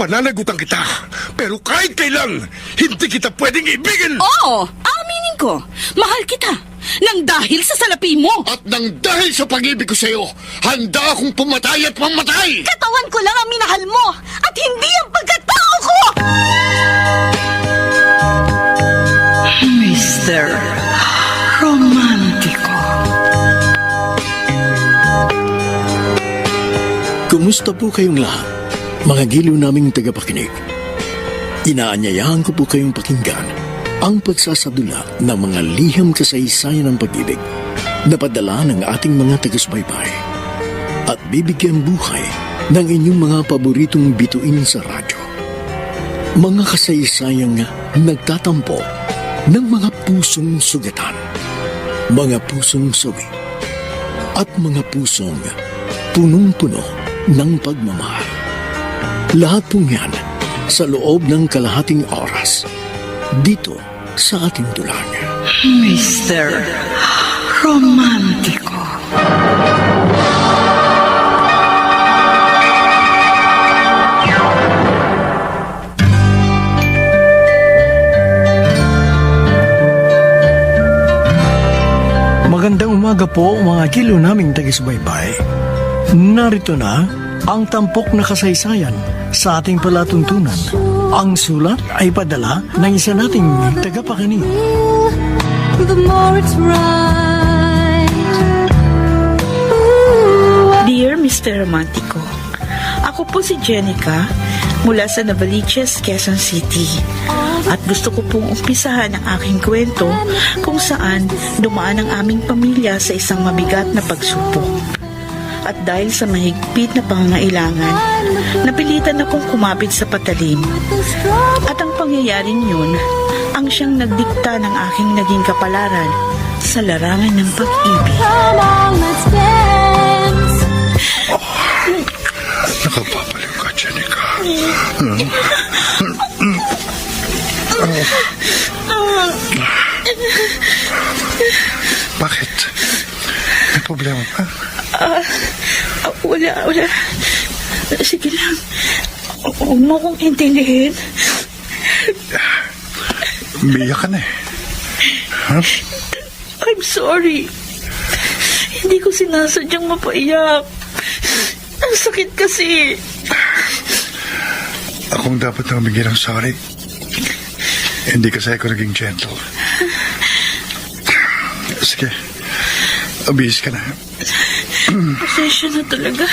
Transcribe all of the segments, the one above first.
Pananagutan kita, pero kahit kailan, hindi kita pwedeng ibigin! Oo, aminin ko. Mahal kita. Nang dahil sa salapi mo. At nang dahil sa pag-ibig ko sa'yo, handa akong pumatay at mamatay! Katawan ko lang ang minahal mo at hindi ang pagkatao ko! Mr. Romantico. Kumusta po kayong lahat, mga giliw naming tagapakinig? Inaanyayahan ko po kayong pakinggan ang pagsasadula ng mga liham kasaysayan ng pag-ibig na padala ng ating mga taga-subaybay at bibigyan buhay ng inyong mga paboritong bituin sa radyo. Mga kasaysayang nagtatampo ng mga pusong sugatan, mga pusong sawi, at mga pusong punong-puno ng pagmamahal. Lahat pong yan sa loob ng kalahating oras dito sa ating dulang. Mr. Romantico. Magandang umaga po mga giliw naming taga-subaybay. Narito na ang tampok na kasaysayan sa ating palatuntunan. Ang sulat ay padala ng isa nating tagapakinig. The more it's right. Dear Mr. Romantico, ako po si Jenica mula sa Novaliches, Quezon City. At gusto ko pong umpisahan ang aking kwento kung saan dumaan ang aming pamilya sa isang mabigat na pagsupok. At dahil sa mahigpit na pangangailangan, napilitan akong kumapit sa patalim. At ang pangyayaring yun, ang siyang nagdikta ng aking naging kapalaran sa larangan ng pag-ibig. Come on, let's dance. Nakapapaliw ka, Jenica. Bakit? May problema pa? Wala. Sige lang. Huwag mo kong intindihin. Umiyak ka na eh. Huh? I'm sorry. Hindi ko sinasadyang mapaiyak. Ang sakit kasi. Akong dapat na humingi ng sorry. Hindi kasi ako naging gentle. Sige. Abihis ka na. Pasensya na talaga.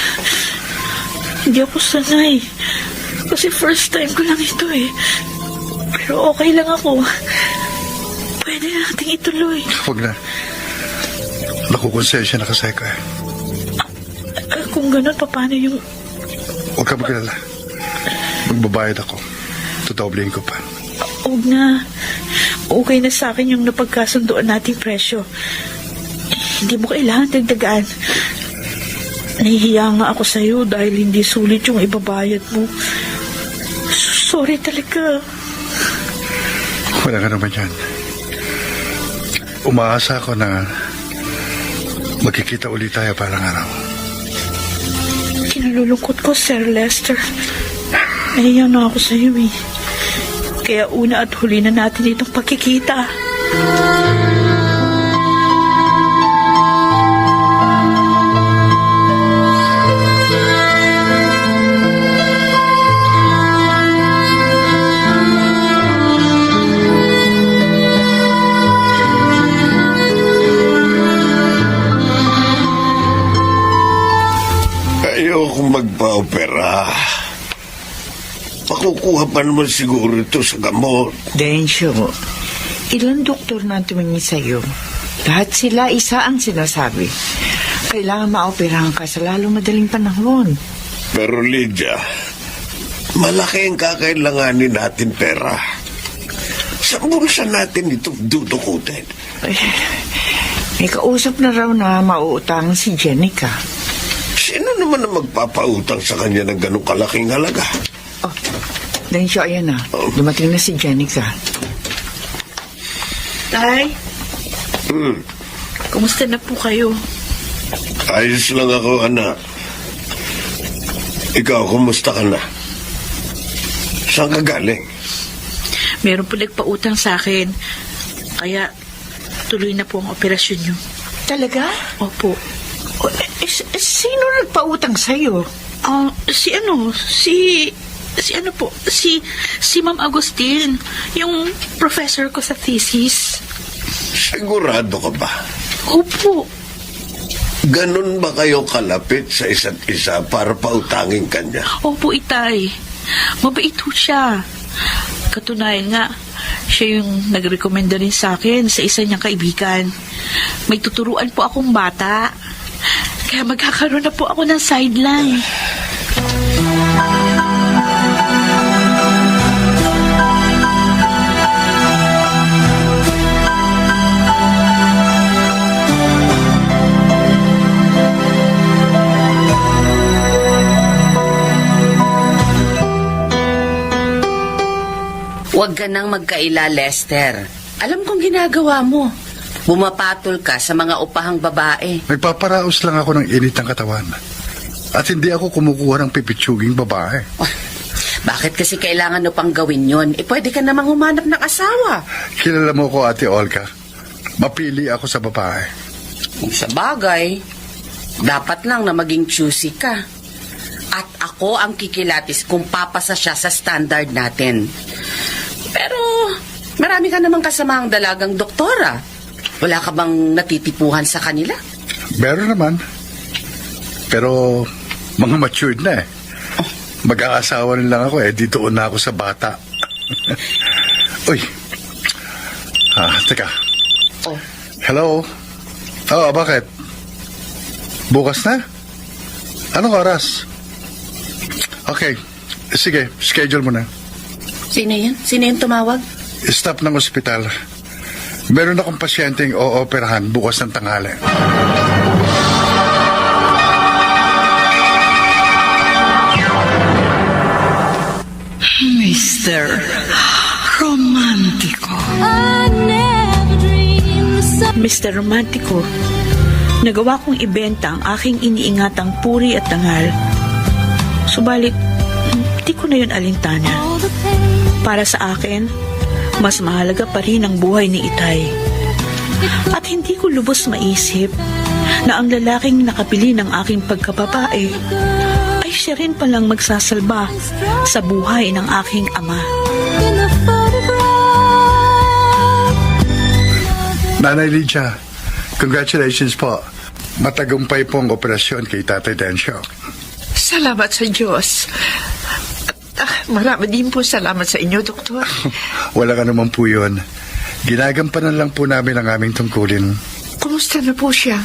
Hindi ako sanay. Kasi first time ko lang ito eh. Pero okay lang ako. Pwede na nating ituloy. Huwag na. Nakukonsensya na kasi ako eh. Kung ganun, paano yung... Huwag ka magalala. Magbabayad ako. Tutoblein ko pa. Huwag na. Okay na sa akin yung napagkasunduan nating presyo. Hindi mo kailangan dagdagaan. Nahihiya nga ako sa'yo dahil hindi sulit yung ibabayad mo. Sorry talaga. Wala ka naman yan. Umaasa ako na magkikita ulit tayo parang araw. Kinalulungkot ko, Sir Lester. Nahihiya na ako sa'yo eh. Kaya una at huli na natin itong pagkikita. Ayokong magpa-opera. Makukuha pa naman siguro ito sa gamot. Densyo, ilang doktor na tumingin sa'yo? Lahat sila isa ang sinasabi. Kailangan maoperahan ka sa lalong madaling panahon. Pero Lydia, malaki ang kakailanganin natin pera. Sa bulsa natin ito dudukutin. Ay, may kausap na raw na mauutang si Jenica. Sino naman ang magpapautang sa kanya ng ganong kalaking halaga? Oh, Densyo, ayan na. Dumating na si Jenica. Tay, kumusta na po kayo? Ayos lang ako, anak. Ikaw, kumusta ka na? Saan ka galing? Meron po nagpautang sa akin. Kaya tuloy na po ang operasyon niyo. Talaga? Opo. Sino nagpautang sa'yo? Si Ma'am Agustin, yung professor ko sa thesis. Sigurado ka ba? Opo. Ganun ba kayo kalapit sa isa't isa para pautangin kanya? Opo, Itay. Mabait ho siya. Katunayan nga, siya yung nagrekomenda rin sa akin sa isa niyang kaibigan. May tuturuan po akong bata. Kaya magkakaroon na po ako ng sideline. Huwag ka nang magkaila, Lester. Alam kong ginagawa mo. Bumapatol ka sa mga upahang babae. Nagpaparaos lang ako ng init ng katawan. At hindi ako kumukuha ng pipitsuging babae. Oh, bakit kasi kailangan mo pang gawin yon? Pwede ka namang humanap ng asawa. Kilala mo ko, Ate Olga. Mapili ako sa babae. Sa bagay, dapat lang na maging choosy ka. At ako ang kikilatis kung papasa siya sa standard natin. Pero marami ka namang kasamang dalagang doktora. Wala ka bang natitipuhan sa kanila? Meron naman. Pero mga matured na eh. Mag-aasawa rin lang ako eh. Dito na ako sa bata. Uy. Teka. Oh, Hello? Bakit? Bukas na? Anong oras? Okay. Sige, schedule mo na. sino yun? Sino yung tumawag? Staff ng ospital. Meron akong pasyenteng ooperahan bukas ng tanghali. Mr. Romantico. I never dreamed the Mr. Romantico, nagawa kong ibenta ang aking iniingatang puri at tangal. Subalit, di ko na yun alintana. all the pain. Para sa akin, mas mahalaga pa rin ang buhay ni Itay. At hindi ko lubos maisip na ang lalaking nakapili ng aking pagkababae ay siya rin palang magsasalba sa buhay ng aking ama. In the photograph. Nanay Lydia, congratulations po. Matagumpay po ang operasyon kay Tatay Densyo. Salamat sa Diyos. At marami din po salamat sa inyo, Doktor. Wala ka naman po yun. Ginagampanan lang po namin ang aming tungkulin. Kumusta na po siya?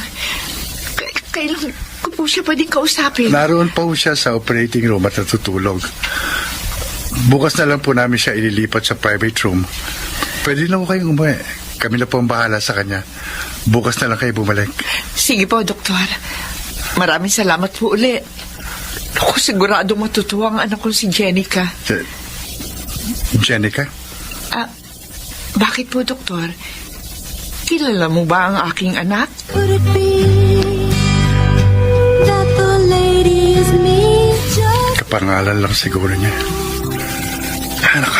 Kailan ko po siya pwedeng kausapin? Naroon pa po siya sa operating room at natutulog. Bukas na lang po namin siya ililipat sa private room. Pwede na po kayong umuwi. Kami na po ang bahala sa kanya. Bukas na lang kayo bumalik. Sige po, Doktor. Maraming salamat po uli. Ako sigurado matutuwa ang anak ko si Jenica. Jenica? Bakit po, Doktor? Kilala mo ba ang aking anak? Could it be that the lady is me? Just Kapangalan lang siguro niya. Anak,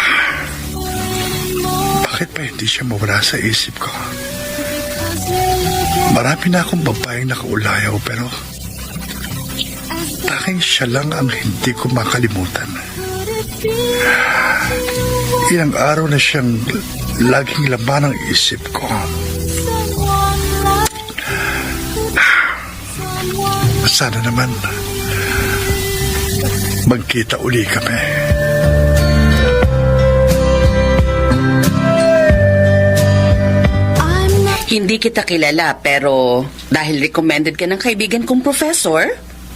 bakit pa hindi siya mawala sa isip ko? Marami na akong babaeng nakaulayaw pero tanging siya lang ang hindi ko makalimutan. Ilang araw na siyang laging laman ng isip ko. Sana naman magkita uli kami. I'm not Hindi kita kilala pero dahil recommended ka ng kaibigan kong professor,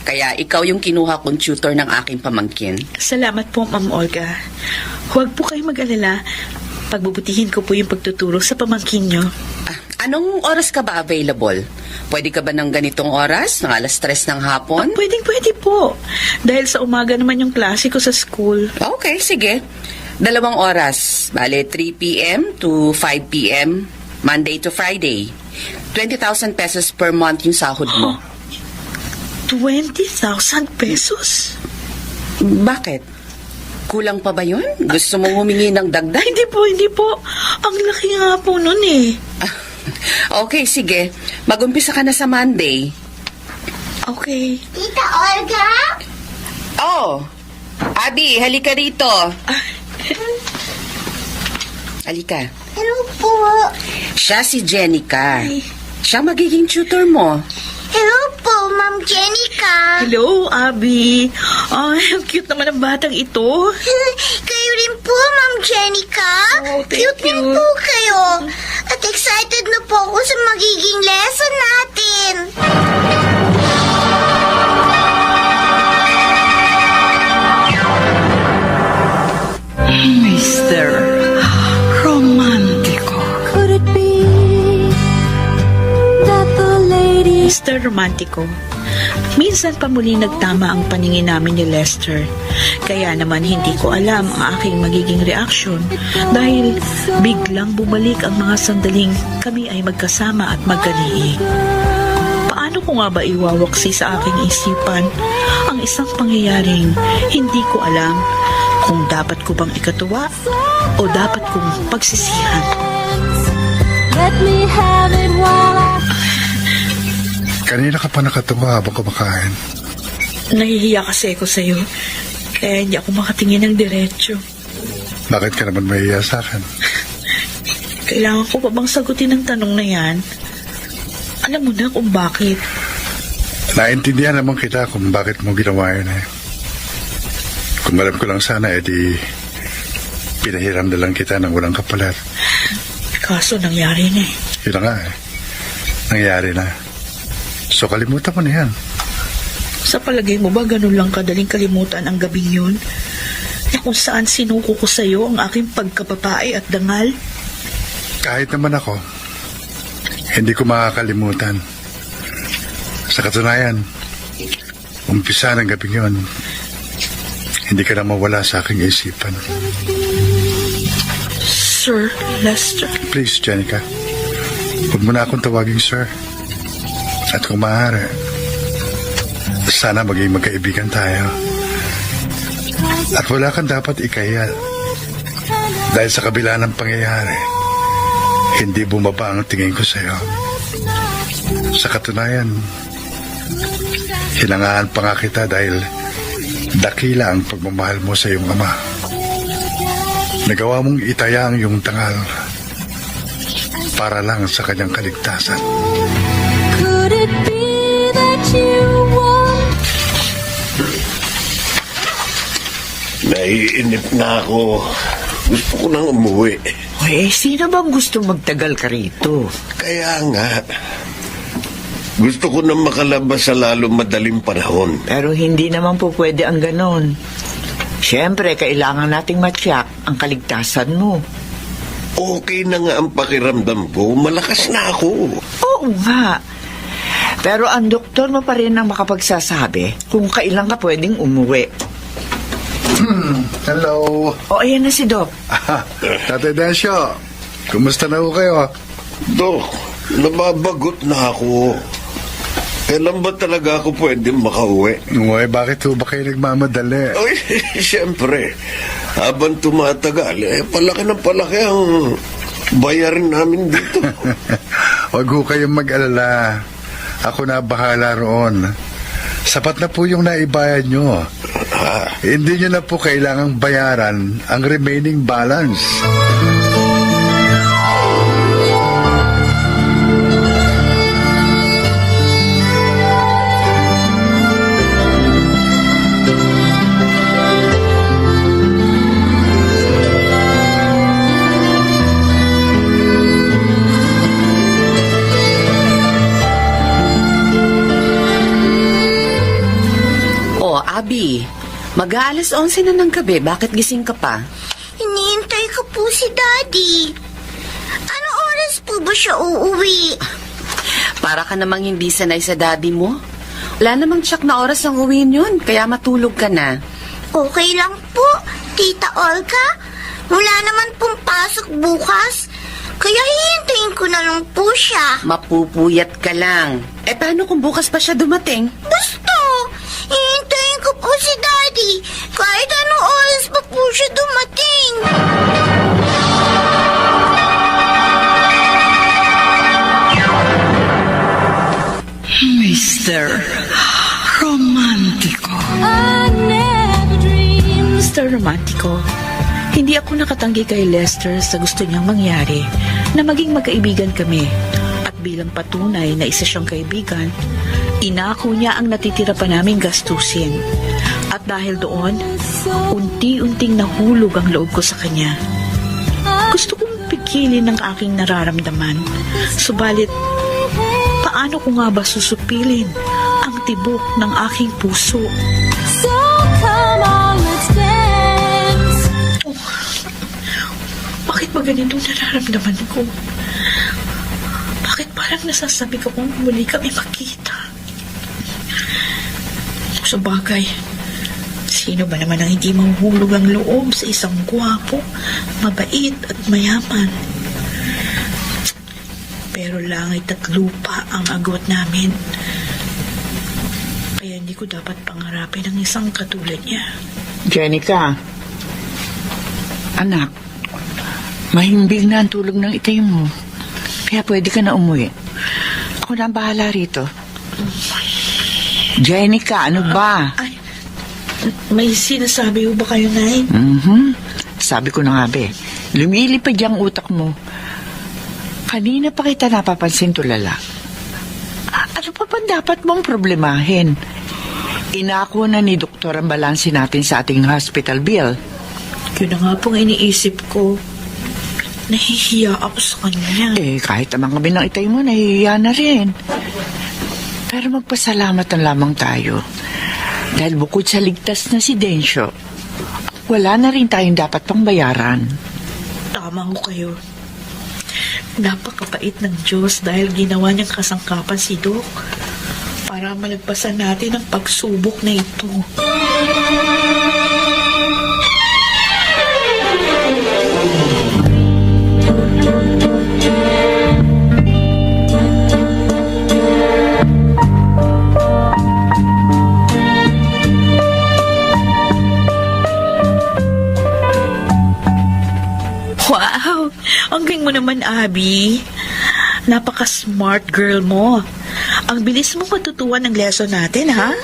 kaya ikaw yung kinuha kong tutor ng aking pamangkin. Salamat po, Ma'am Olga. Huwag po kayo mag-alala. Pagbubutihin ko po yung pagtuturo sa pamangkin nyo. Anong oras ka ba available? Pwede ka ba ng ganitong oras? Ng alas 3 ng hapon? Pwedeng-pwede po. Dahil sa umaga naman yung klase ko sa school. Okay, sige. 2 oras. Bale, 3 p.m. to 5 p.m. Monday to Friday. 20,000 pesos per month yung sahod mo. 20,000 pesos? Bakit? Kulang pa ba yun? Gusto mong humingi ng dagdag? Hindi po. Ang laki nga po nun eh. Okay, sige. Mag-umpisa ka na sa Monday. Okay. Tita Olga? Oh, Abby, halika rito. Halika. Hello po. Siya si Jenica. Siya magiging tutor mo. Hello po, Ma'am Jenica. Hello, Abby. Ay, ang cute naman ng batang ito. Kayo rin po, Ma'am Jenica. Oh, thank Cute rin you. po kayo. At excited na po ako sa magiging lesson natin. Mr. Romantico. Could it be that the lady... Mr. Romantico, minsan pa muli nagtama ang paningin namin ni Lester. Kaya naman hindi ko alam ang aking magiging reaksyon dahil biglang bumalik ang mga sandaling kami ay magkasama at magkaliig. Paano ko nga ba iwawaksi sa aking isipan ang isang pangyayaring hindi ko alam kung dapat ko bang ikatuwa o dapat kong pagsisihan? Let me have it while I... Kanina ka pa nakatuwa habang kumakain. Nahihiya kasi ako sa'yo. Kaya hindi ako makatingin ng diretsyo. Bakit ka naman mahiya sa akin? Kailangan ko pa bang sagutin ang tanong na yan? Alam mo na kung bakit. Naintindihan naman kita kung bakit mo ginawa yun eh. Kung alam ko lang sana, edi pinahiram na lang kita ng walang kapalit. Kaso nangyari na eh. Yun na nga eh. Nangyari na. So kalimutan mo na yan. Sa palagay mo ba ganun lang kadaling kalimutan ang gabing yun? Na kung saan sinuko ko sa'yo ang aking pagkapapae at dangal? Kahit naman ako, hindi ko makakalimutan. Sa katunayan, umpisa ng gabing yun, hindi ka na mawala sa aking isipan. Sir Lester. Please, Jenica, huwag mo na akong tawaging sir. At kung maaari, sana maging magkaibigan tayo. At wala kang dapat ikahiya. Dahil sa kabila ng pangyayari, hindi bumaba ang tingin ko sa'yo. Sa katunayan, hinangaan pa nga kita dahil dakila ang pagmamahal mo sa iyong ama. Nagawa mong itaya ang iyong tangal para lang sa kanyang kaligtasan. Could it be that you want... Naiinip na ako. Gusto ko nang umuwi. Eh, sino bang gusto magtagal ka rito? Kaya nga, gusto ko nang makalabas sa lalo madaling panahon. Pero hindi naman po pwede ang ganon. Siyempre, kailangan nating matyak ang kaligtasan mo. Okay na nga ang pakiramdam ko. Malakas na ako. Oo nga. Pero ang doktor mo pa rin ang makapagsasabi kung kailan ka pwedeng umuwi. Hello. O, ayan na si Doc. Tatay Dasyo, kumusta na ho kayo? Dok, nababagot na ako. Kailan ba talaga ako pwedeng makauwi? Uy, bakit ho ba kayo nagmamadali? Ay, siyempre, habang tumatagal, palaki ng palaki ang bayarin namin dito. Huwag ho kayong mag-alala. Ako na bahala roon. Sapat na po yung naibayad nyo. Hindi nyo na po kailangang bayaran ang remaining balance. Abby, mag-aalas 11 na ng gabi. Bakit gising ka pa? Hinihintay ko po si Daddy. Anong oras po ba siya uuwi? Para ka namang hindi sanay sa daddy mo. Wala namang tsak na oras ang uwiin yun, kaya matulog ka na. Okay lang po, Tita Olga. Wala naman pong pasok bukas. Kaya hihintayin ko na lang po siya. Mapupuyat ka lang. Eh, paano kung bukas pa siya dumating? Gusto! Hihintayin ko po si Daddy. Kahit anong oras pa po siya dumating. Mr. Romantico. Mr. Romantico, hindi ako nakatanggi kay Lester sa gusto niyang mangyari na maging magkaibigan kami. At bilang patunay na isa siyang kaibigan, inako niya ang natitira pa naming gastusin. At dahil doon, unti-unting nahulog ang loob ko sa kanya. Gusto kong pigilin ang aking nararamdaman. Subalit, paano ko nga ba susupilin ang tibok ng aking puso? Bakit ba ganito nararamdaman ko? Bakit parang nasasabi ko kung muli kami makita? Sa bagay, sino ba naman ang hindi mahuhulog ang loob sa isang gwapo, mabait at mayaman? Pero langit at lupa ang agwat namin. Kaya hindi ko dapat pangarapin ang isang katulad niya. Jenica, anak, mahimbing na ang tulog ng itay mo. Kaya pwede ka na umuwi. Ako na ang bahala rito. Jenica, ano ba? Ay, may sinasabi mo ba kayo, Nay? Sabi ko na nga, be. Lumilipad yung utak mo. Kanina pa kita napapansin, tulala. Ano pa ba dapat mong problemahin? Inako na ni Doktor ang balanse natin sa ating hospital bill. Yun na nga pong iniisip ko. Nahihiya ako sa kanya. Kahit naman kami ng itay mo, nahihiya na rin. Pero magpasalamat na lamang tayo. Dahil bukod sa ligtas na si Densyo, wala na rin tayong dapat pang bayaran. Tama ho kayo. Napakabait ng Diyos dahil ginawa niyang kasangkapan si Doc para malagpasan natin ang pagsubok na ito. Wow! Ang galing mo naman, Abby. Napaka-smart girl mo. Ang bilis mo matutuwa ng lesson natin, ha?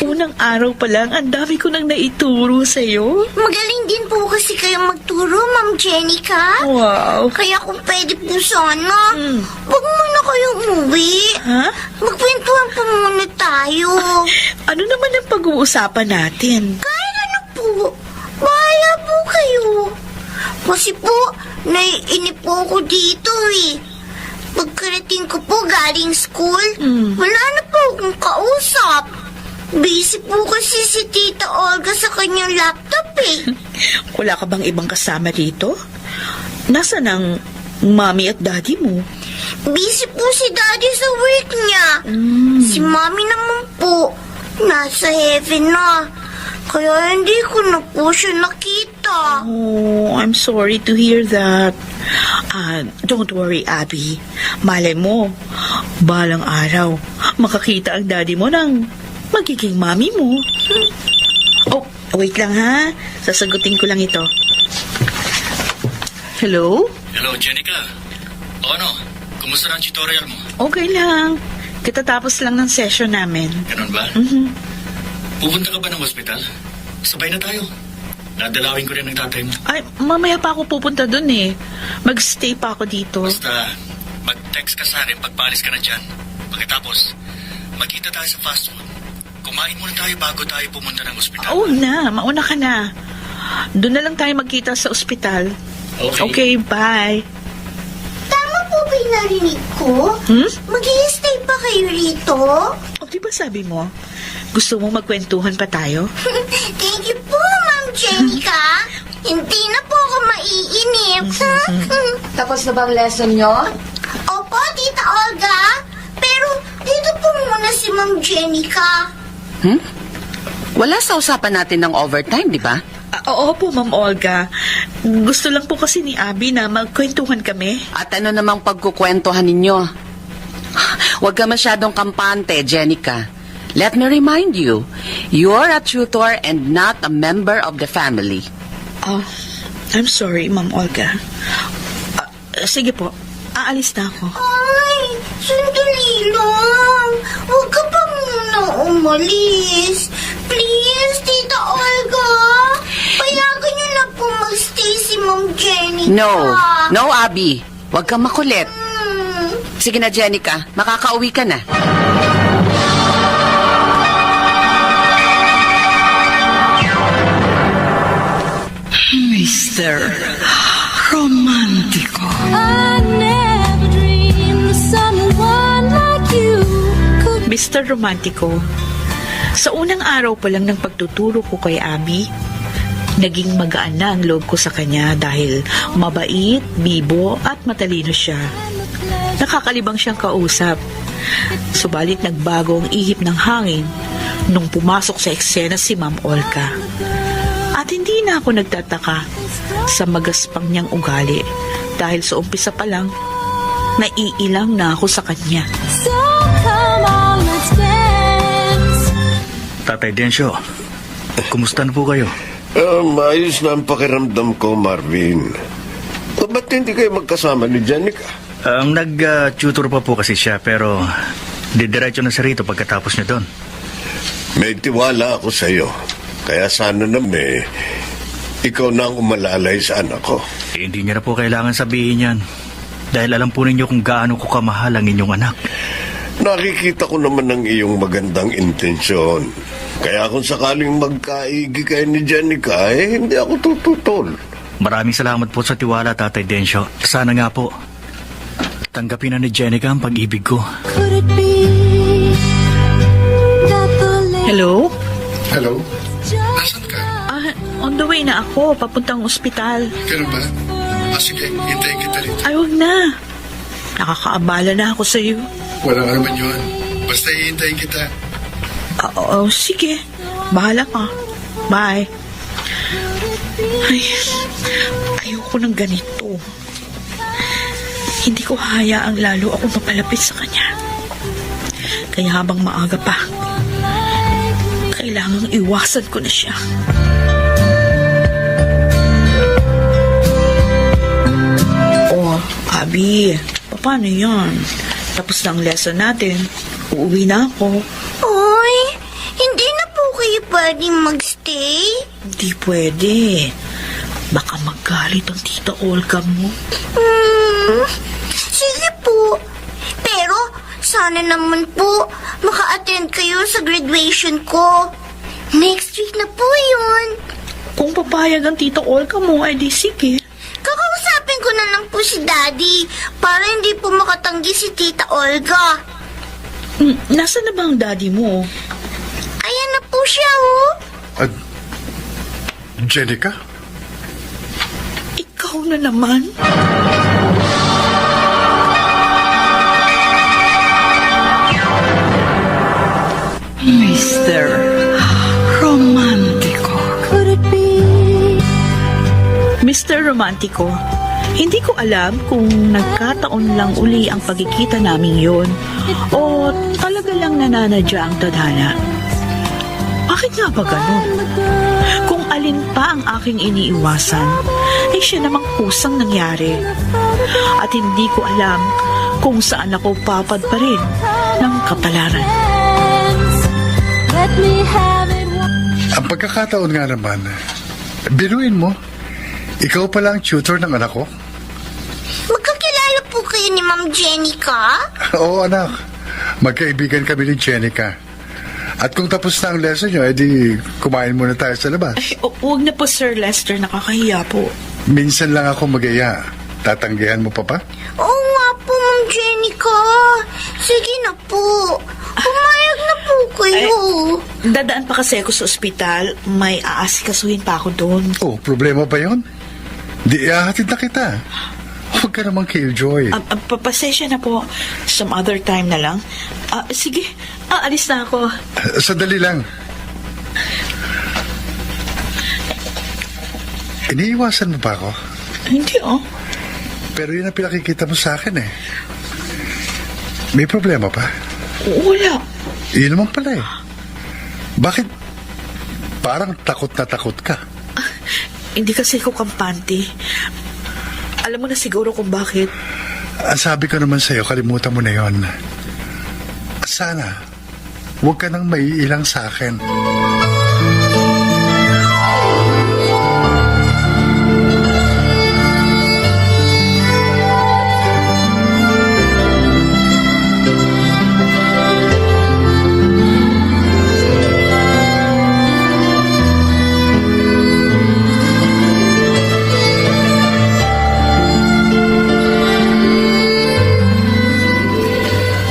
Unang araw pa lang, ang dami ko nang naituro sa'yo. Magaling din po kasi kayo magturo, Ma'am Jenica. Wow! Kaya kung pwede po sana, huwag muna kayo umuwi. Ha? Magkwentuhan po muna tayo. Ano naman ang pag-uusapan natin? Kahit ano po, bahala po kayo. Kasi po, naiinip po ako dito eh. Pagkarating ko po galing school, wala na po akong kausap. Busy po kasi si Tita Olga sa kanyang laptop eh. Wala ka bang ibang kasama dito? Nasaan ang mommy at daddy mo? Busy po si Daddy sa work niya. Si Mommy naman po, nasa heaven na. Kaya hindi ko na po siya nakita. Oh, I'm sorry to hear that. Don't worry, Abby. Malay mo, balang araw, makakita ang daddy mo ng magiging mami mo. Oh, wait lang ha. Sasagutin ko lang ito. Hello? Hello, Jenica. O ano? Kumusta na ang tutorial mo? Okay lang. Katatapos lang ng session namin. Ganun ba? Pupunta ka ba ng ospital? Sabay na tayo. Dadalawin ko rin ang tatay mo. Ay, mamaya pa ako pupunta dun eh. Mag-stay pa ako dito. Basta, mag-text ka sa akin pagpaalis ka na dyan. Pagkatapos, magkita tayo sa fast food. Kumain muna tayo bago tayo pumunta ng ospital. Oo na, mauna ka na. Doon na lang tayo magkita sa ospital. Okay, bye. Tama po ba yung narinig ko? Mag-i-stay pa kayo rito? O, di ba sabi mo? Gusto mo magkwentuhan pa tayo? Thank you po, Ma'am Jenica. Hindi na po ako maiinip. Tapos na bang lesson nyo? Opo, Tita Olga. Pero dito po muna si Ma'am Jenica. Wala sa usapan natin ng overtime, di ba? Oo po, Ma'am Olga. Gusto lang po kasi ni Abby na magkwentuhan kami. At ano namang pagkukwentuhan ninyo? Huwag ka masyadong kampante, Jenica. Let me remind you, you're a tutor and not a member of the family. Oh, I'm sorry, Ma'am Olga. Sige po, aalis na ako. Ay, sandali lang. Huwag ka pa muna umalis. Please, Tita Olga. Payagan niyo na po magstay si Ma'am Jenica. No, Abby. Huwag kang makulit. Sige na, Jenica. Makakauwi ka na. Mr. Romantico. I never dreamed that someone like you could. Mr. Romantico, sa unang araw pa lang ng pagtuturo ko kay Abby, naging magaan na ang loob ko sa kanya dahil mabait, bibo at matalino siya. Nakakalibang siyang kausap. Subalit nagbago ang ihip ng hangin nung pumasok sa eksena si Ma'am Olga. At hindi na ako nagtataka sa magaspang niyang ugali dahil sa umpisa pa lang, naiilang na ako sa kanya. So come on, let's dance. Tatay Densyo, kumusta na po kayo? Ayos na ang pakiramdam ko, Marvin. Ba't hindi kayo magkasama ni Jenica? Ang nag-tutor pa po kasi siya pero didiretso na siya rito pagkatapos niya doon. May tiwala ako sa iyo. Kaya sana naman ikaw na ang umalalay sa anak ko. Hindi niya na po kailangan sabihin yan. Dahil alam po ninyo kung gaano ko kamahal ang inyong anak. Nakikita ko naman ang iyong magandang intensyon. Kaya kung sakaling magkaigi kayo ni Jenica, hindi ako tututol. Maraming salamat po sa tiwala, Tatay Densyo. Sana nga po, tanggapin na ni Jenica ang pag-ibig ko. Could it be that the Hello? Hello? Nasaan ka? On the way na ako, papuntang ospital. Ganun ba? Sige, hintayin kita rito. Ay, huwag na. Nakakaabala na ako sa iyo. Walang ano man yun. Basta hihintayin kita. Oo, sige. Bahala ka. Bye. Ay, ayoko ng ganito. Hindi ko hayaang lalo ako mapalapit sa kanya. Kaya habang maaga pa, kailangang iwasan ko na siya. Oh, Abby, paano yan? Tapos na ang lesson natin. Uuwi na ako. Ay, hindi na po kayo pwedeng magstay? Hindi pwede. Baka magalit ang tita Olga mo. Sige po. Pero, sana naman po maka-attend kayo sa graduation ko. Next week na po yun. Kung papayag ang tita Olga mo, ay di sige. Kakausapin ko na lang po si Daddy para hindi po makatanggi si Tita Olga. Nasaan na ba ang daddy mo? Ayan na po siya, oh. Jenica? Ikaw na naman? Mr. Romantico. could it be? Mr. Romantico, hindi ko alam kung nagkataon lang uli ang pagkikita naming yon o talaga lang nananadya ang tadhana. Bakit nga ba ganun? Kung alin pa ang aking iniiwasan, ay siya namang kusang nangyari. At hindi ko alam kung saan ako papad pa rin ng kapalaran. Let me have it. Ang pagkakataon nga naman, biruin mo, ikaw pala ang tutor ng anak ko? Magkakilala po kayo ni Ma'am Jenica? Oo, anak. Magkaibigan kami ni Jenica. At kung tapos na ang lesson nyo, edi kumain muna tayo sa labas. Ay, huwag na po, Sir Lester. Nakakahiya po. Minsan lang ako mag-iya. Tatanggihan mo pa ba? Oo nga po, Ma'am Jenica. Sige na po. Pumayag na po kayo. Dadaan pa kasi ako sa ospital. May aasikasuhin pa ako doon. Oh, problema ba yon? Di ihahatid na kita. Huwag ka namang killjoy. Pasensya na po. Some other time na lang. Sige, alis na ako. Sandali lang. Iniiwasan mo ba ako? Hindi, oh. Pero yun ang pinakikita mo sa akin eh. May problema pa? Wala. Yun naman pala eh. Bakit parang takot na takot ka? Hindi kasi ako kampante. Alam mo na siguro kung bakit. Ang sabi ko naman sa'yo, kalimutan mo na yon. Sana, huwag ka nang maiilang sa akin.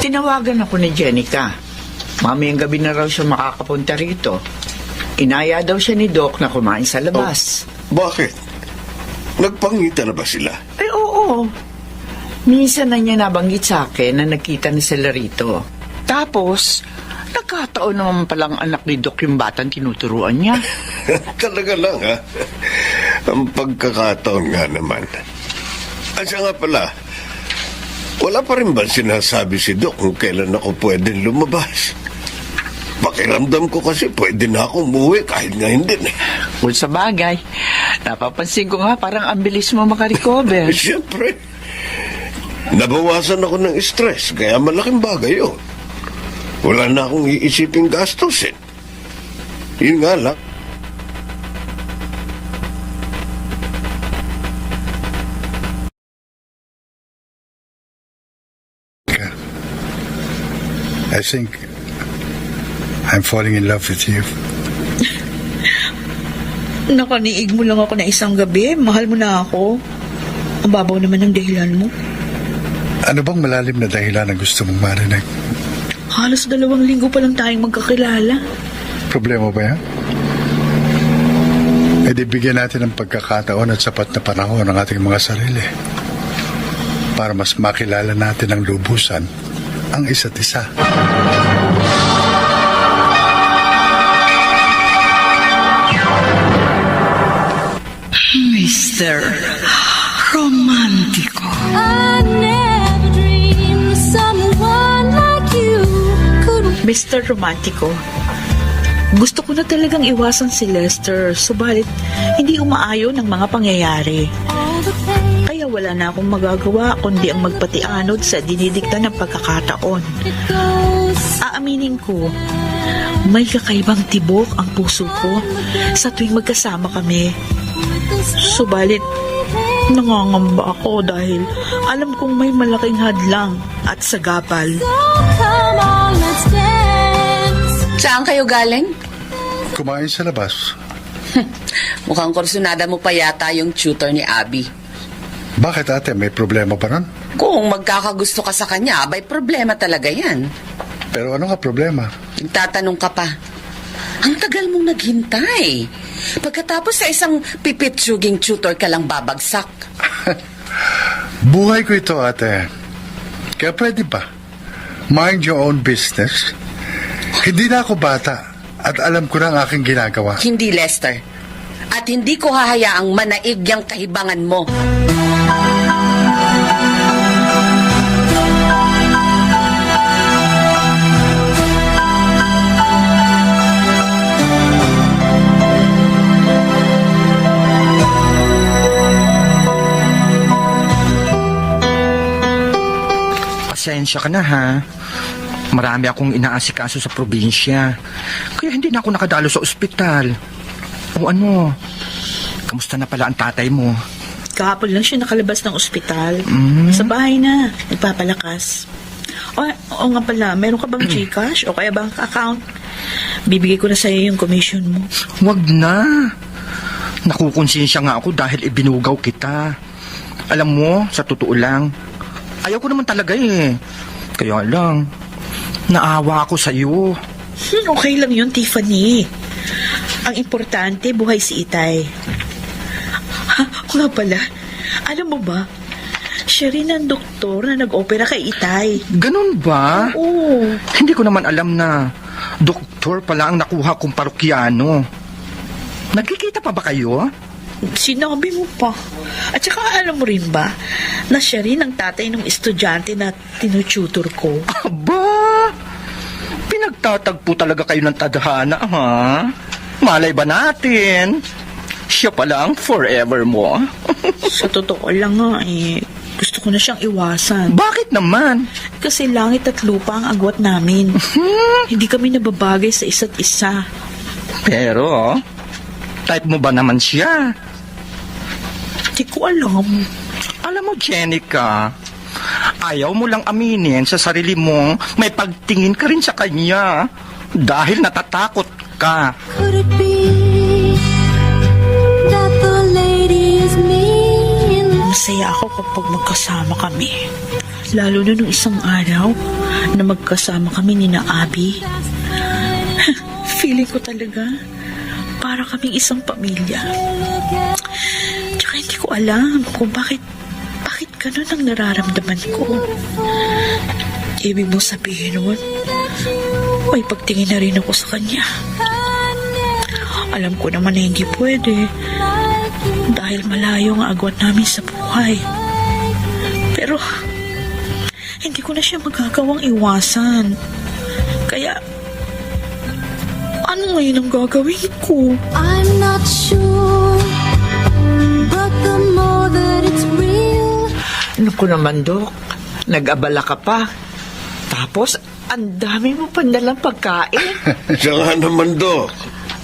Tinawagan ako ni Jenica. Mamayang gabi na raw siya makakapunta rito. Inaya daw siya ni Doc na kumain sa labas. Bakit? Nagpangita na ba sila? Ay, oo. Minsan na niya nabanggit sa akin na nagkita na sila rito. Tapos, nagkataon naman palang anak ni Doc yung batang tinuturuan niya. Talaga lang, ha? Ang pagkakataon nga naman. At siya nga pala, wala pa rin ba sinasabi si Doc kung kailan ako pwedeng lumabas? Pakiramdam ko kasi pwede na akong umuwi kahit ngayon din. Kung sa bagay, napapansin ko nga parang ang bilis mo makarecover. Siyempre, nabawasan ako ng stress kaya malaking bagay yun. Wala na akong iisiping gastusin. Yun nga lang. I think I'm falling in love with you. Nakaniig mo lang ako na isang gabi. Mahal mo na ako. Ang babaw naman ng dahilan mo. Ano bang malalim na dahilan na gusto mong marinig? Halos 2 linggo pa lang tayong magkakilala. Problema ba yan? E di bigyan natin ng pagkakataon at sapat na panahon ng ating mga sarili para mas makilala natin ng lubusan ang isa't isa. Mr. Romantico. I never dreamed someone like you could. Mr. Romantico, gusto ko na talagang iwasan si Lester, subalit hindi umaayon ng mga pangyayari. All the pain Kaya wala na akong magagawa kundi ang magpatianod sa dinidikta ng pagkakataon. it goes. Aaminin ko, may kakaibang tibok ang puso ko sa tuwing magkasama kami. Subalit, nangangamba ako dahil alam kong may malaking hadlang at sagabal. Come on, let's dance. Saan kayo galing? Kumain sa labas. Mukhang kursunada mo pa yata yung tutor ni Abby. Bakit ate, may problema pa ron? Kung magkakagusto ka sa kanya, abay problema talaga yan. Pero ano nga problema? Nagtatanong ka pa. Ang tagal mong naghintay. Pagkatapos sa isang pipitsuging tutor ka lang babagsak. Buhay ko ito ate. Kaya pwede ba? Mind your own business. Hindi na ako bata at alam ko na ang aking ginagawa. Hindi, Lester. At hindi ko hahayaang manaig yung kahibangan mo. Pasensya ka na ha. Marami akong inaasikaso sa probinsya. Kaya hindi na ako nakadalo sa ospital. O ano, kamusta na pala ang tatay mo? Kahapon lang siya nakalabas ng ospital. Sa bahay na, nagpapalakas. O nga pala, meron ka bang Gcash o kaya bank account? Bibigay ko na sa'yo yung commission mo. Wag na. Nakukonsensya nga ako dahil ibinugaw kita. Alam mo, sa totoo lang, ayaw ko naman talaga eh. Kaya lang, naawa ako sa'yo. Okay lang yun, Tiffany. Ang importante, buhay si Itay. Ha, nga pala, alam mo ba, siya rin ang doktor na nag-opera kay Itay. Ganun ba? Oo. Hindi ko naman alam na doktor pala ang nakuha kong parokyano. Nagkikita pa ba kayo? Sinabi mo pa. At saka alam mo rin ba, na siya rin ang tatay ng estudyante na tinututor ko. Aba! Pinagtatagpo talaga kayo ng tadhana, ha? Malay ba natin? Siya pala ang forever mo. Sa totoo lang nga gusto ko na siyang iwasan. Bakit naman? Kasi langit at lupa ang agwat namin. Hindi kami nababagay sa isa't isa. Pero, type mo ba naman siya? Hindi ko alam. Alam mo, Jenica, ayaw mo lang aminin sa sarili mong may pagtingin ka rin sa kanya dahil natatakot ka. Could it be that the lady is me? Masaya ako kapag magkasama kami. Lalo na nung isang araw na magkasama kami ni na Abby. Feeling ko talaga para kaming isang pamilya. Tsaka hindi ko alam kung bakit ganun ang nararamdaman ko. Ibig mo sabihin nun, may pagtingin na rin ako sa kanya. Alam ko naman na hindi pwede dahil malayo ang agwat namin sa buhay. Pero hindi ko na siya magagawang iwasan. Kaya ano ngayon ang gagawin ko? I'm not sure, but the more that it's real. Naku naman, Dok. Nag-abala ka pa. Tapos, ang dami mo pandalang pagkain. Siya nga naman, Dok.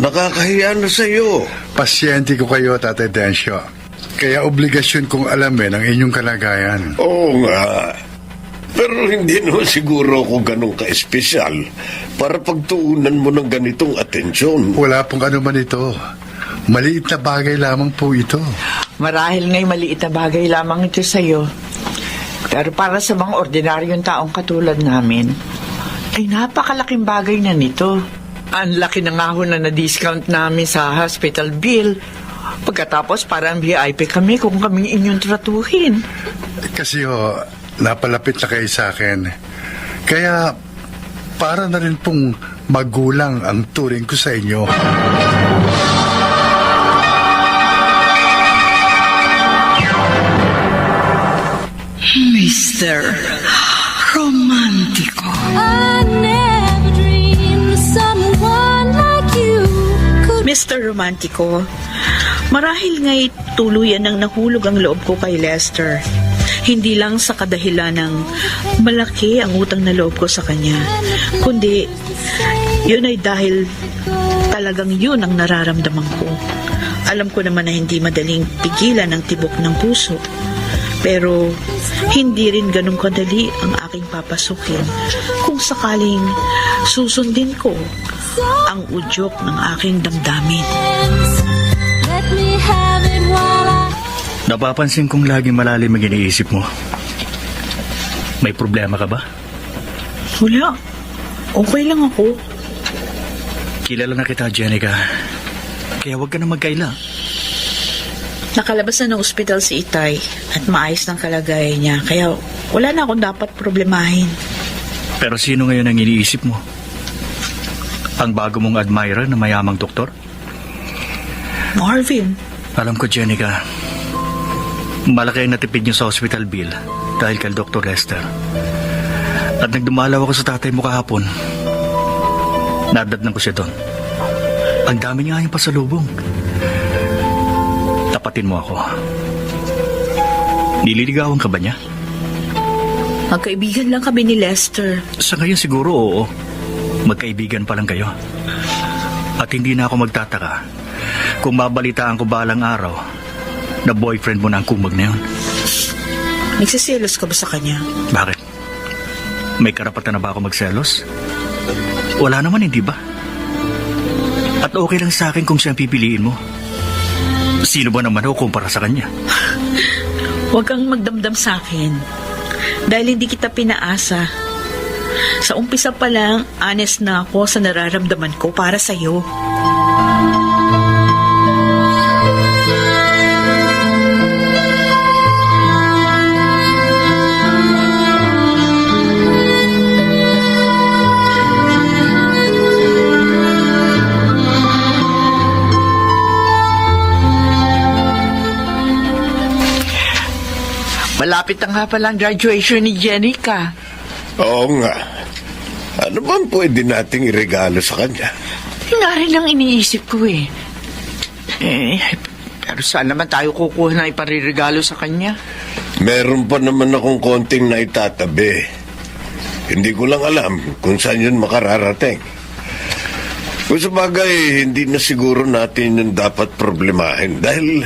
Nakakahiya na sa'yo. Pasyente ko kayo, Tatay Densyo. Kaya obligasyon kong alamin ang inyong kalagayan. Oo nga. Pero hindi naman siguro ako ganun ka-espesyal para pagtuunan mo ng ganitong atensyon. Wala pong ano man ito. Maliit na bagay lamang po ito. Marahil nga'y maliit na bagay lamang ito sa'yo. Pero para sa mga ordinaryong taong katulad namin, ay napakalaking bagay na nito. Ang laki na nga ho na discount namin sa hospital bill. Pagkatapos parang VIP kami kung kaming inyong tratuhin. Kasi napalapit na kayo sa akin. Kaya para na rin pong magulang ang turing ko sa inyo. Mr. Romantico. I never dreamed someone like you could. Mr. Romantico, marahil nga'y tuluyan ng nahulog ang loob ko kay Lester. Hindi lang sa kadahilan ng malaki ang utang na loob ko sa kanya, kundi yun ay dahil talagang yun ang nararamdaman ko. Alam ko naman na hindi madaling pigilan ang tibok ng puso, pero hindi rin ganun kadali ang aking papasukin kung sakaling susundin ko ang udyok ng aking damdamin. Let me have it while I. Napapansin kong laging malalim ang iniisip mo. May problema ka ba? Wala. Okay lang ako. Kilala na kita, Jenica. Kaya huwag ka na magkaila. Nakalabas na ng ospital si Itay at maayos ng kalagayan niya. Kaya wala na akong dapat problemahin. Pero sino ngayon ang iniisip mo? Ang bago mong admirer na mayamang doktor? Marvin. Alam ko, Jenica. Malaki ang natipid niyo sa hospital bill dahil kay Dr. Lester. At nagdumalaw ako sa tatay mo kahapon. Nadadnan ko siya doon. Ang dami niya yung pasalubong. Tapatin mo ako. Nililigawan ka ba niya? Magkaibigan lang kami ni Lester. Sa ngayon siguro oo. Magkaibigan pa lang kayo. At hindi na ako magtataka kung mabalitaan ko balang araw na boyfriend mo na ang kumag na yun. Nagsisilos ka ba sa kanya? Bakit? May karapatan na ba ako magselos? Wala naman, hindi ba? At okay lang sa akin kung siya ang pipiliin mo. Sino ba naman ako kumpara sa kanya? Huwag kang magdamdam sa akin. Dahil hindi kita pinaasa. Sa umpisa pa lang, honest na ako sa nararamdaman ko para sa'yo. Malapit na nga pala ang graduation ni Jenica. Oo nga. Ano bang pwede nating iregalo sa kanya? Yun nga rin ang iniisip ko eh. Pero saan naman tayo kukuha na iparirigalo sa kanya? Meron pa naman akong konting na itatabi. Hindi ko lang alam kung saan yun makararating. Kung sa bagay, hindi na siguro natin yung dapat problemahin dahil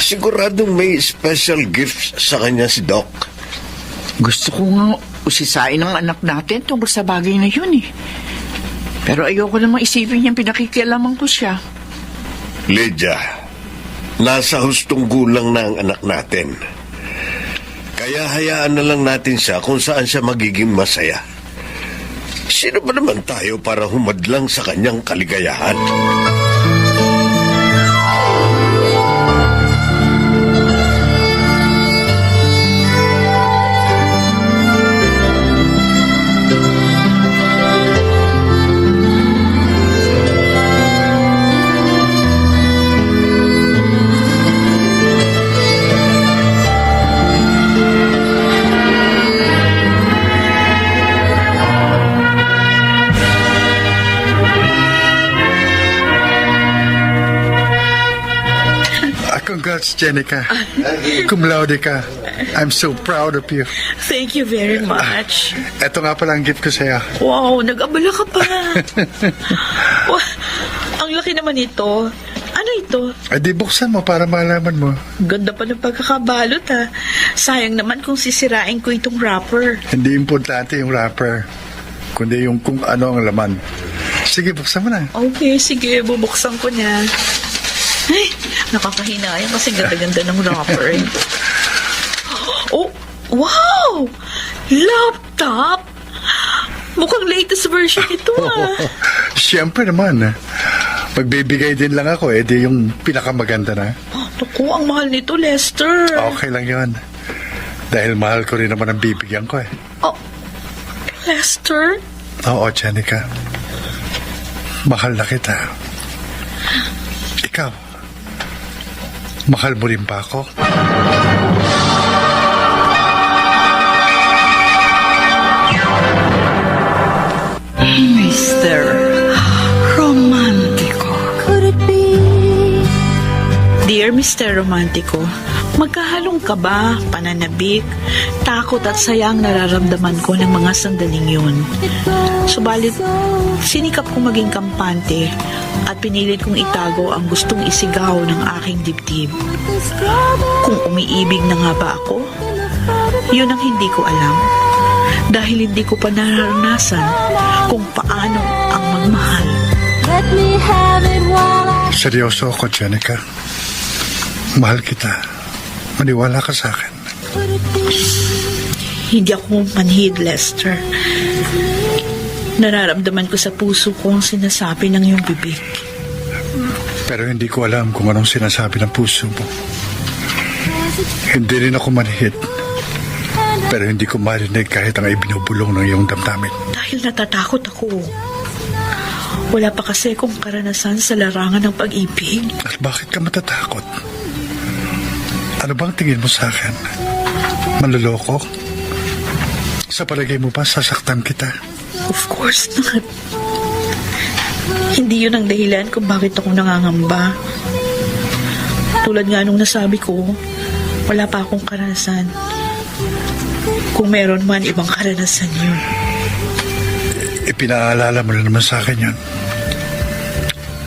siguradong may special gifts sa kanya si Doc. Gusto ko nga usisain ang anak natin tungkol sa bagay na yun eh. Pero ayoko namang isipin niyang pinakikialaman ko siya. Lydia, nasa hustong gulang na ang anak natin. Kaya hayaan na lang natin siya kung saan siya magiging masaya. Sino ba naman tayo para humadlang sa kanyang kaligayahan? Congrats, Jenica. Cum laude ka. I'm so proud of you. Thank you very much. Ito nga pala ang gift ko sa'yo. Wow, nag-abala ka pa. Wow, ang laki naman ito. Ano ito? Ay, di buksan mo para malaman mo. Ganda pa ng pagkakabalot ha. Sayang naman kung sisirain ko itong wrapper. Hindi importante yung wrapper, kundi yung kung ano ang laman. Sige, buksan mo na. Okay, sige, bubuksan ko na. Ay, nakakahinayang kasi ganda-ganda ng wrapper eh. Oh, wow! Laptop! Mukhang latest version ito ah. Siyempre naman. Magbibigay din lang ako, di yung pinakamaganda na. Naku, ang mahal nito, Lester. Okay lang yon. Dahil mahal ko rin naman ang bibigyan ko eh. Oh, Lester? Oo, Jenica. Mahal na kita. Ikaw, mahal mo rin ba ako? Mr. Romantico. Could it be? Dear Mr. Romantico, magkahalong kaba, pananabik, takot at sayang nararamdaman ko ng mga sandaling yun. Subalit, sinikap kong maging kampante at pinilit kong itago ang gustong isigaw ng aking dibdib. Kung umiibig na nga ba ako? Yun ang hindi ko alam. Dahil hindi ko pa nararanasan kung paano ang magmahal. Let me have it while I... Seryoso ako, Jenica. Mahal kita. Maniwala ka sa akin. Could it be? Hindi ako manhid, Lester. Nararamdaman ko sa puso ko ang sinasabi ng iyong bibig. Pero hindi ko alam kung anong sinasabi ng puso mo. Hindi rin ako manhid. Pero hindi ko marinig kahit ang ibinubulong ng iyong damdamin. Dahil natatakot ako. Wala pa kasi akong karanasan sa larangan ng pag-ibig. At bakit ka matatakot? Ano bang tingin mo sa akin? Manloloko? Sa palagay mo ba sasaktan kita? Of course not. Hindi yun ang dahilan kung bakit ako nangangamba. Tulad nga nung nasabi ko, wala pa akong karanasan. Kung meron man, ibang karanasan yun. Ipinaalala mo na naman sa akin yun.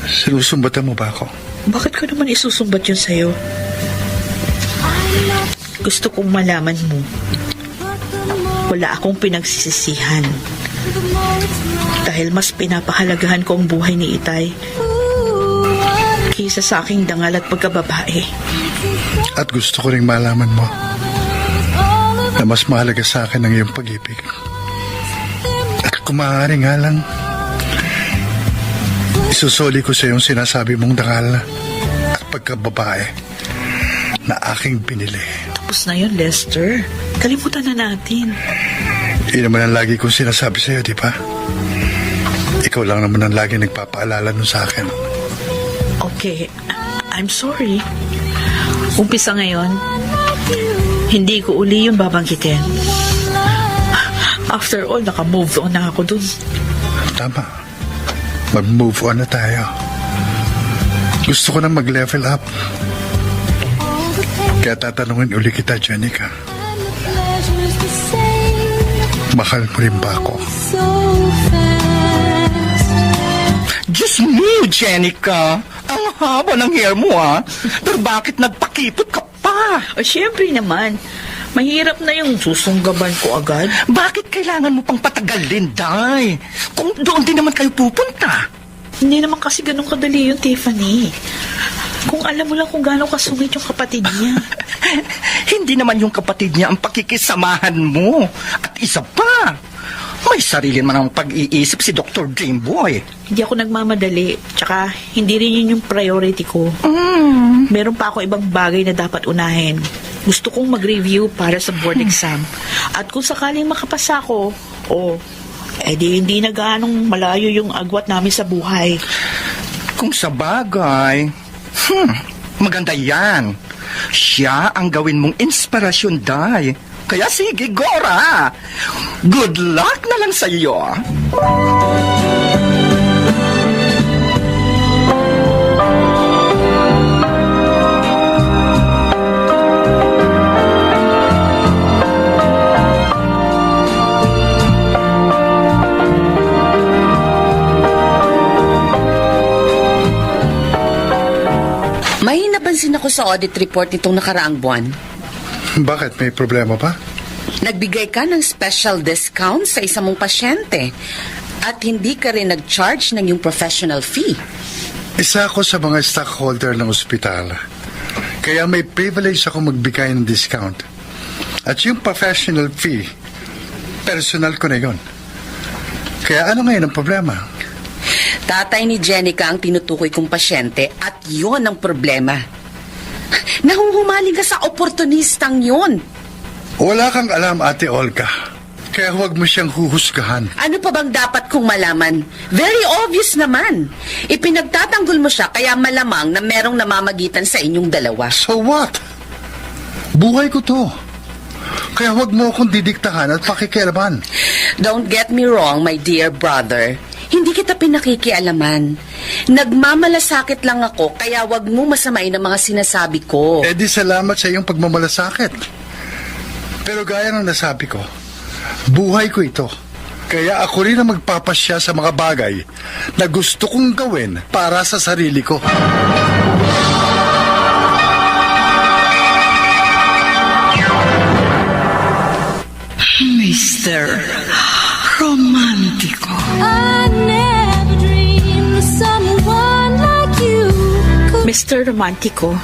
Sinusumbatan mo ba ako? Bakit ko naman isusumbat yun sa'yo? Gusto kong malaman mo. Wala akong pinagsisisihan. Dahil mas pinapahalagahan ko ang buhay ni Itay kaysa sa aking dangal at pagkababae. At gusto ko ring malaman mo na mas mahalaga sa akin ang iyong pag-ibig. At kung maaari nga lang, isusoli ko sa iyong sinasabi mong dangal at pagkababae na aking binili. Tapos na yun, Lester. Kalimutan na natin. Yun naman ang lagi kong sinasabi sa iyo, di ba? Ikaw lang naman ang lagi nagpapaalala nun sa akin. Okay, I'm sorry. Umpisa ngayon, hindi ko uli yung babanggitin. After all, naka-move on na ako dun. Tama. Mag-move on na tayo. Gusto ko na mag-level up Kaya tatanungin uli kita, Jenica. And the pleasure's the same, Mahal mo rin ba ako? so fast. Diyos mo, Jenica. Ang haba ng hair mo, Pero bakit nagpakipot ka pa? O syempre naman, mahirap na yung susunggaban ko agad. Bakit kailangan mo pang patagalin, Day? Kung doon din naman kayo pupunta. Hindi naman kasi ganun kadali yung Tiffany. Kung alam mo lang kung gaano kasungit yung kapatid niya. Hindi naman yung kapatid niya ang pakikisamahan mo. At isa pa, may sarili man ang pag-iisip si Dr. Dreamboy. Hindi ako nagmamadali. Tsaka, hindi rin yun yung priority ko. Meron pa ako ibang bagay na dapat unahin. Gusto kong mag-review para sa board exam. At kung sakaling makapasa ako, hindi na gaanong malayo yung agwat namin sa buhay. Kung sa bagay, maganda yan. Siya ang gawin mong inspirasyon, Day. Kaya sige, Gora. Good luck na lang sa iyo. May napansin ako sa audit report nitong nakaraang buwan. Bakit? May problema pa? Nagbigay ka ng special discount sa isa mong pasyente at hindi ka rin nag-charge ng yung professional fee. Isa ako sa mga stockholder ng ospital. Kaya may privilege ako magbigay ng discount. At yung professional fee, personal ko na yun. Kaya ano ngayon ang problema? Tatay ni Jenica ang tinutukoy kong pasyente at yon ang problema. Nahuhumaling ka sa oportunistang yon. Wala kang alam, Ate Olga. Kaya huwag mo siyang huhusgahan. Ano pa bang dapat kong malaman? Very obvious naman. Ipinagtatanggol mo siya kaya malamang na merong namamagitan sa inyong dalawa. So what? Buhay ko to. Kaya huwag mo akong didiktahan at pakikialaman. Don't get me wrong, my dear brother. Hindi kita pinakikialaman. Nagmamalasakit lang ako, kaya wag mo masamain ang mga sinasabi ko. Eh di salamat sa iyong pagmamalasakit. Pero gaya ng nasabi ko, buhay ko ito. Kaya ako rin ang magpapasya sa mga bagay na gusto kong gawin para sa sarili ko. Mr. Romantico. I never dreamed that someone like you could. Mr. Romantico,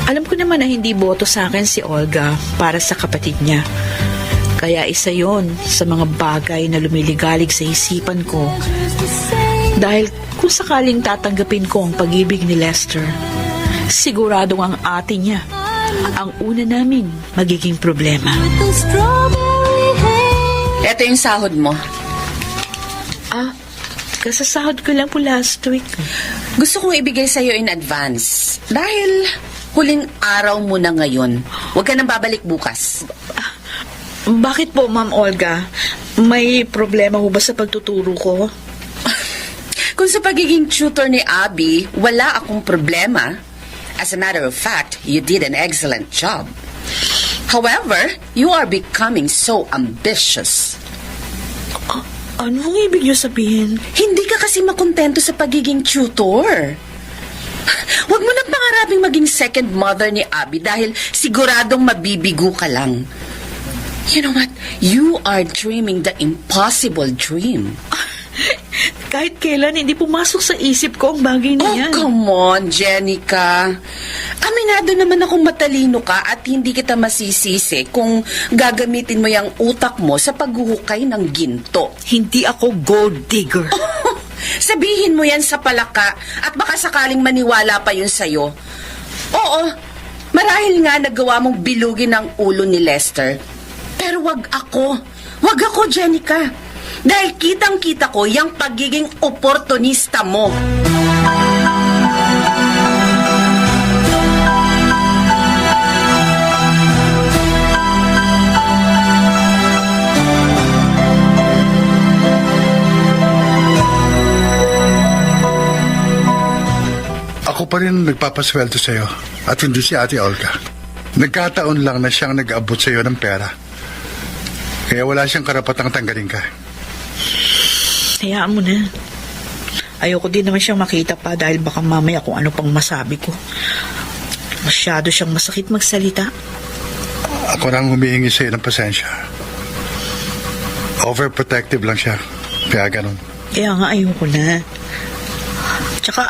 alam ko naman na hindi boto sa akin si Olga para sa kapatid niya. Kaya isa yon sa mga bagay na lumiligalig sa isipan ko. Dahil kung sakaling tatanggapin ko ang pag-ibig ni Lester, siguradong ang ate niya ang una naming magiging problema. The strawberry haze. Ito yung sahod mo. Kasasahod ko lang po last week. Gusto kong ibigay sa'yo in advance. Dahil huling araw mo na ngayon. Huwag ka nang babalik bukas. Bakit po, Ma'am Olga? May problema ho ba sa pagtuturo ko? Kung sa pagiging tutor ni Abby, wala akong problema. As a matter of fact, you did an excellent job. However, you are becoming so ambitious. Anong ibig niyo sabihin? Hindi ka kasi makontento sa pagiging tutor. Huwag mo nang pangaraping maging second mother ni Abby dahil siguradong mabibigo ka lang. You know what? You are dreaming the impossible dream. Kahit kailan hindi pumasok sa isip ko ang bagay na yan. Come on, Jenica. Aminado naman akong matalino ka at hindi kita masisisi kung gagamitin mo yung utak mo sa paghuhukay ng ginto. Hindi ako gold digger. Sabihin mo yan sa palaka at baka sakaling maniwala pa yun sa'yo. Oo, marahil nga nagawa mong bilugin ang ulo ni Lester. Pero wag ako. Wag ako, Jenica. Dahil kitang-kita ko yung pagiging oportunista mo. Ako pa rin nagpapasweldo sa'yo at hindi si Ate Olga. Nagkataon lang na siyang nag-abot sa iyo ng pera. Kaya wala siyang karapatang tanggalin ka. Hayaan mo na. Ayoko din naman siyang makita pa dahil baka mamaya kung ano pang masabi ko. Masyado siyang masakit magsalita. Ako nang humihingi sa iyo ng pasensya. Overprotective lang siya. Kaya ganun. Kaya nga ayoko na. Tsaka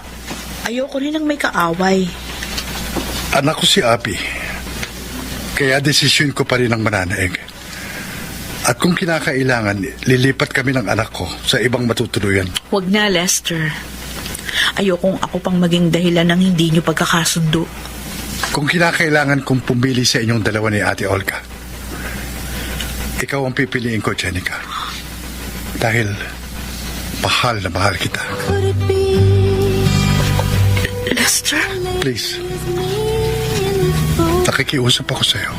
ayoko rin ng may kaaway. Anak ko si Api. Kaya desisyon ko pa rin ang mananaig. At kung kinakailangan, lilipat kami ng anak ko sa ibang matutuluyan. Huwag na, Lester. Ayokong ako pang maging dahilan ng hindi niyo pagkakasundo. Kung kinakailangan kong pumili sa inyong dalawa ni Ate Olga, ikaw ang pipiliin ko, Jenica. Dahil mahal na mahal kita. Could it be Lester? Please, me in the phone? nakikiusap ako sa iyo.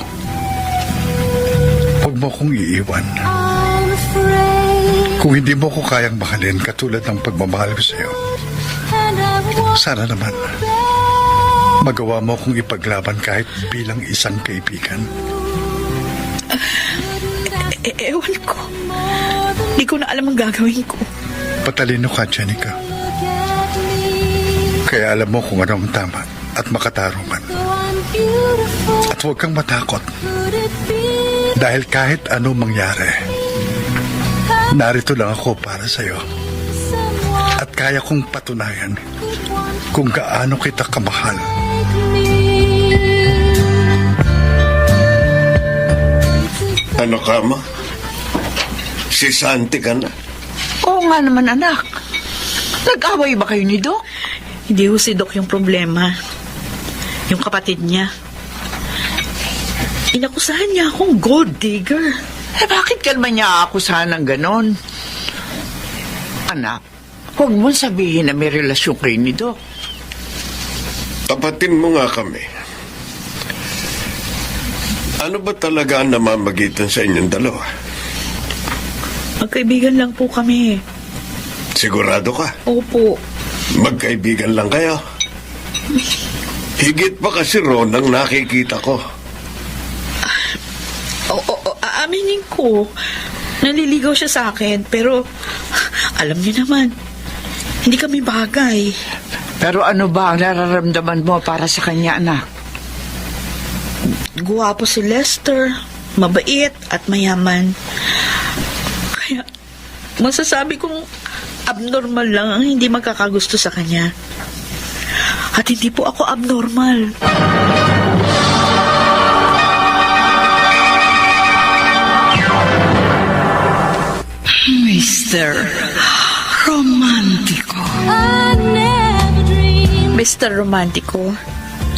Huwag mo kong iiwan. I'm afraid, Kung hindi mo ko kayang mahalin katulad ng pagmamahal ko sa iyo, and I want sana naman magawa mo kong ipaglaban kahit bilang isang kaibigan. Ewan ko. Hindi ko na alam ang gagawin ko. Patalino ka, Jenica. Kaya alam mo kung ano ang tama at makatarungan. I'm beautiful. At huwag kang matakot. Could it be Dahil kahit ano mangyari, narito lang ako para sa iyo. someone At kaya kong patunayan kung gaano kita kamahal. like me? Ano ka, ma? Si Santi ka na? Oo nga naman, anak. Nag-away ba kayo ni Doc? Hindi ho si Doc yung problema. Yung kapatid niya. Inakusahan niya akong gold digger. Bakit ka naman niya akusahan ng ganon? Anak, huwag mo sabihin na may relasyon kayo ni Doc. Tapatin mo nga kami. Ano ba talaga ang namamagitan sa inyong dalawa? Magkaibigan lang po kami. Sigurado ka? Opo. Magkaibigan lang kayo? Higit pa kasi Ron ang nakikita ko. Aaminin ko. Naliligaw siya sa akin. Pero, alam niyo naman, hindi kami bagay. Pero ano ba ang nararamdaman mo para sa kanya, anak? Guwapo si Lester. Mabait at mayaman. Kaya, masasabi kong abnormal lang ang hindi magkakagusto sa kanya. At hindi po ako abnormal. Mr. Romantico. I never dreamed Mr. Romantico,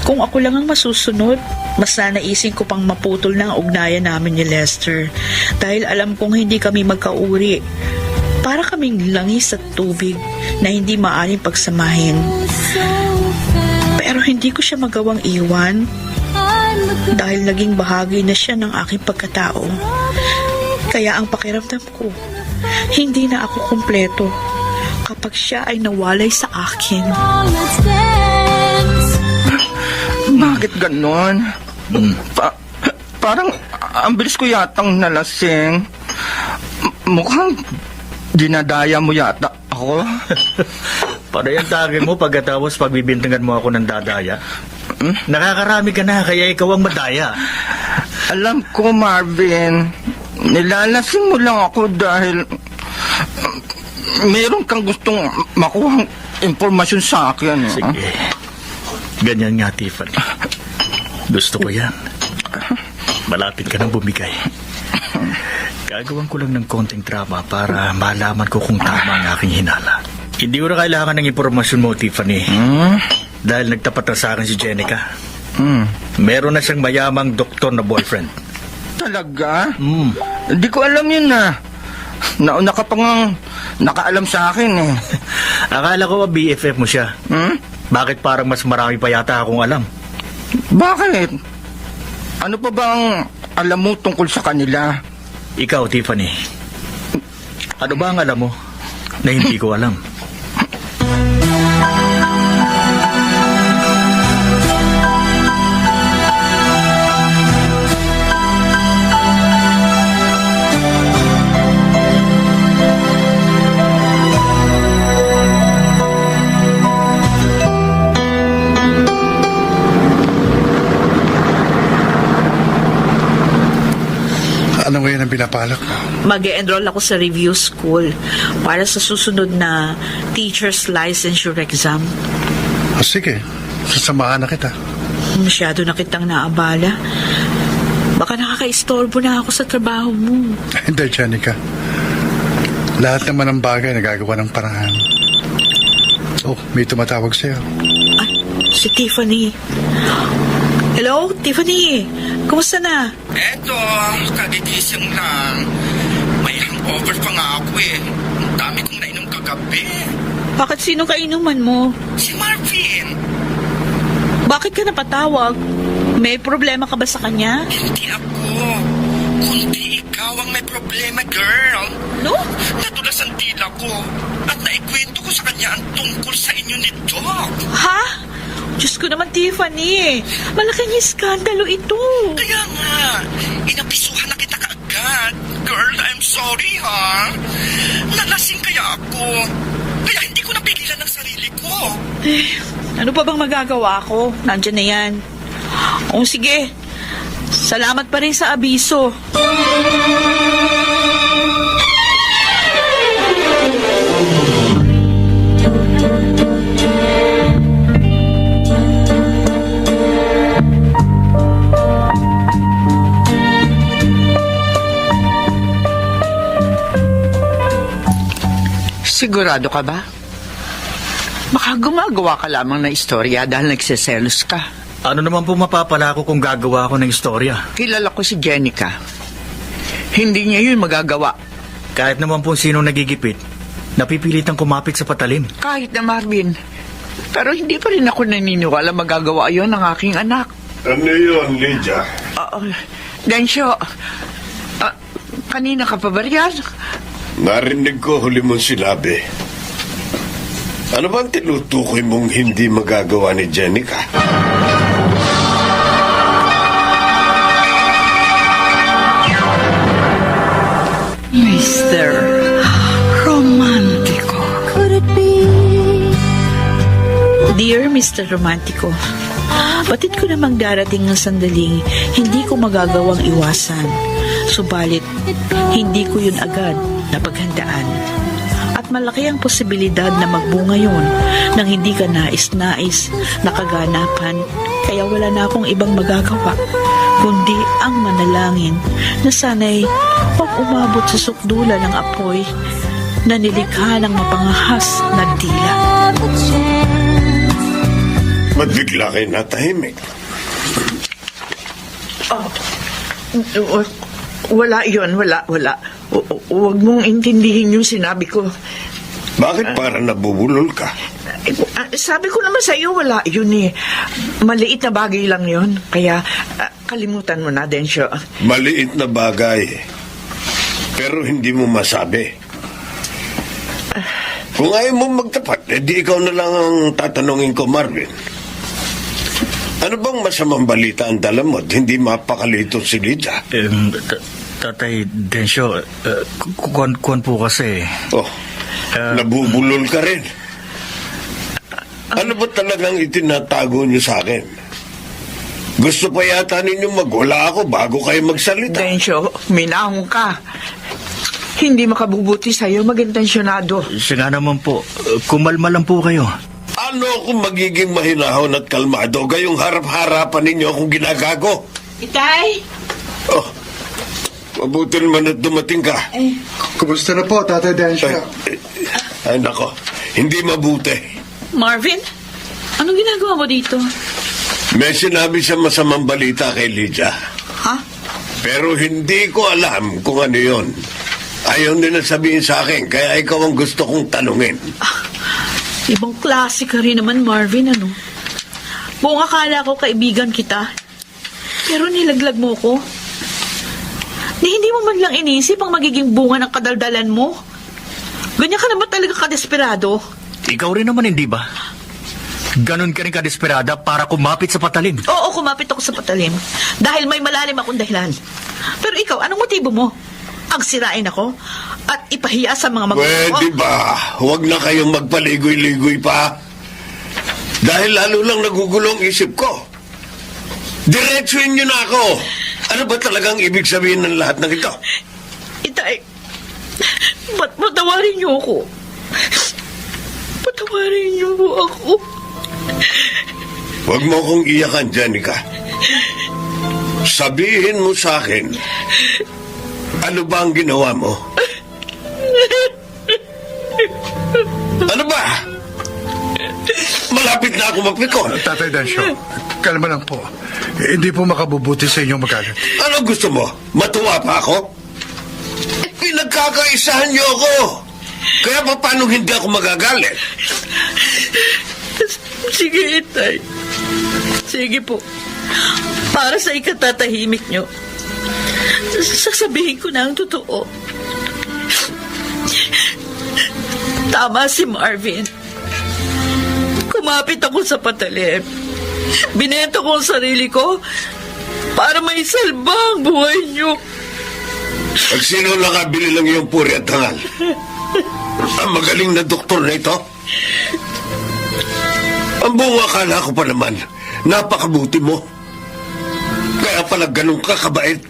kung ako lang ang masusunod, mas nanaisin ko pang maputol na ang ugnayan namin ni Lester. Dahil alam kong hindi kami magkauri. Para kaming langis at tubig na hindi maaaring pagsamahin. so fast. Pero hindi ko siya magawang iwan I'm the dahil naging bahagi na siya ng aking pagkatao. Kaya ang pakiramdam ko, hindi na ako kumpleto kapag siya ay nawalay sa akin. girl, let's dance. Bakit ganon? Parang ang bilis ko yatang nalasing. Mukhang dinadaya mo yata ako. Para yung tagin mo pagkatapos pagbibintangan mo ako ng dadaya. Nakakarami ka na, kaya ikaw ang madaya. Alam ko, Marvin. Nilalasing mo lang ako dahil meron kang gustong makuhang impormasyon sa akin. Sige. Ganyan nga, Tiffany. Gusto ko yan. Malapit ka nang bumigay. Gagawan ko lang ng konting drama para malaman ko kung tama ang aking hinala. Hindi ko na kailangan ng impormasyon mo, Tiffany. Dahil nagtapat na sa akin si Jenica. Meron na siyang mayamang doktor na boyfriend. Talaga? Hindi ko alam yun na. Nauna ka pang nakaalam sa akin eh. Akala ko BFF mo siya. Bakit parang mas marami pa yata akong alam? Bakit? Ano pa bang alam mo tungkol sa kanila? Ikaw, Tiffany. Ano ba ang alam mo na hindi ko alam? pinapalak mo? Mag-e-enroll ako sa review school para sa susunod na teacher's licensure exam. O sige, sasamahan na kita. Masyado na kitang naabala. Baka nakaka-istorbo na ako sa trabaho mo. Hindi, Janica. Lahat naman ng bagay nagagawa ng paraan. Oh, may tumatawag sa'yo. Ay, si Tiffany. Hello, Tiffany. Kumusta na? Eto, kagigising lang. May hangover pa nga ako eh. Ang dami kong nainom kagabi. Bakit sino kainuman mo? Si Marvin. Bakit ka napatawag? May problema ka ba sa kanya? Hindi ako. Kundi ikaw ang may problema, girl. No? Natulas ang dila ko. At naikwento ko sa kanya ang tungkol sa inyo ni Doc. Ha? Diyos ko naman, Tiffany. Malaking iskandalo ito. Kaya nga, inabisuhan na kita kaagad. Girl, I'm sorry ha. Nalasing kaya ako. Kaya hindi ko napigilan ang sarili ko. Ano pa bang magagawa ko? Nandiyan na yan. O sige, salamat pa rin sa abiso. Sigurado ka ba? Baka gumagawa ka lamang na istorya dahil nagseselos ka. Ano naman po mapapala ko kung gagawa ako ng istorya? Kilala ko si Jenica. Hindi niya yun magagawa. Kahit naman po sino nagigipit, napipilitang kumapit sa patalim. Kahit na Marvin. Pero hindi pa rin ako naniniwala magagawa yun ng aking anak. Ano yun, Lydia? Densyo, kanina ka pa ba riyan? Narinig ko huli mong sinabi. Ano ba ang tinutukoy mong hindi magagawa ni Jenica? Mr. Romantico. Could it be? Dear Mr. Romantico, batid ko namang darating ng sandaling hindi ko magagawang iwasan. Subalit, hindi ko yun agad napaghandaan. At malaki ang posibilidad na magbunga yun nang hindi ka nais-nais na kaganapan. Kaya wala na akong ibang magagawa kundi ang manalangin na sana'y pag umabot sa sukdula ng apoy na nilikha ng mapangahas na dila. Ba't bigla kayo natahimik? Wala yun, wala. Huwag mong intindihin yung sinabi ko. Bakit para nabubulol ka? Sabi ko naman sa iyo, wala yun eh. Maliit na bagay lang yun. Kaya kalimutan mo na, Densyo. Maliit na bagay. Pero hindi mo masabi. Kung ayaw mo magtapat, edi ikaw na lang ang tatanungin ko, Marvin. Ano bang masamang balita ang dala mo at hindi mapakalito si Lydia? Tatay Densyo, kuwan po kasi. Oh, nabubulol ka rin. Ano ba talagang itinatago niyo sa akin? Gusto pa yata ninyong magwala ako bago kayo magsalita. Densyo, minahong ka. Hindi makabubuti sa'yo magintensyonado. Siya nga naman po, kumalma lang po kayo. Ano kung magiging mahinahon at kalmado gayong harap-harapan ninyo akong ginagago? Itay! Oh, mabuti naman at dumating ka. Kumusta na po, Tatay Densyo? Ay, nako, hindi mabuti. Marvin, anong ginagawa mo dito? May sinabi sa masamang balita kay Lydia. Ha? Pero hindi ko alam kung ano yon. Ayaw nila sabihin sa akin, kaya ikaw ang gusto kong tanungin. Ibang klase ka rin naman, Marvin, ano? Buong akala ko kaibigan kita. Pero nilaglag mo ko. Hindi mo man lang inisip ang magiging bunga ng kadaldalan mo. Ganyan ka naman talaga kadesperado. Ikaw rin naman, hindi ba? Ganon ka rin kadesperada para kumapit sa patalim. Oo, kumapit ako sa patalim. Dahil may malalim akong dahilan. Pero ikaw, anong motibo mo? Ang sirain ako? At ipahiya sa mga magulang ko? Pwede ba? Huwag na kayong magpaligoy-ligoy pa. Dahil lalo lang nagugulong isip ko. Diretsuin niyo na ako. Ano ba talagang ibig sabihin ng lahat ng ito? Patawarin niyo ako. Patawarin niyo ako. Huwag mo akong iyakan, Janica. Sabihin mo sa akin, ano ba ang ginawa mo? Ano ba? Malapit na ako magpikon. Tatay Dancio, kalma lang po. Hindi po makabubuti sa inyo magalit. Ano gusto mo? Matuwa pa ako? Pinagkakaisahan niyo ako. Kaya paano hindi ako magagalit? Sige, Itay. Sige po. Para sa ikatatahimik niyo, sasabihin ko na ang totoo. Tama si Marvin. Kumapit ako sa patalim. Binenta ko ang sarili ko para may salba ang buhay niyo. Pag sino nakabili lang yung puri at tangal? Ang magaling na doktor na ito? Ang buong akala ko pa naman, napakabuti mo. Kaya pala ganun ka kabait.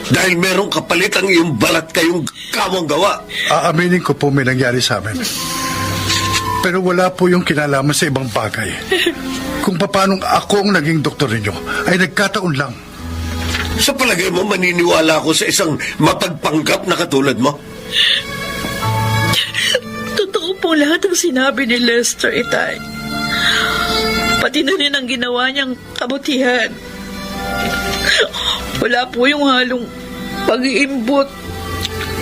Dahil merong kapalit ang iyong balat kayong kawang gawa. Aaminin ko po may nangyari sa amin. Pero wala po yung kinalaman sa ibang bagay. Kung paano ako ang naging doktor ninyo, ay nagkataon lang. Sa palagay mo, maniniwala ako sa isang mapagpanggap na katulad mo? Totoo po lahat ang sinabi ni Lester, Itay. Pati na rin ang ginawa niyang kabutihan. Wala po yung halong pag-iimbot.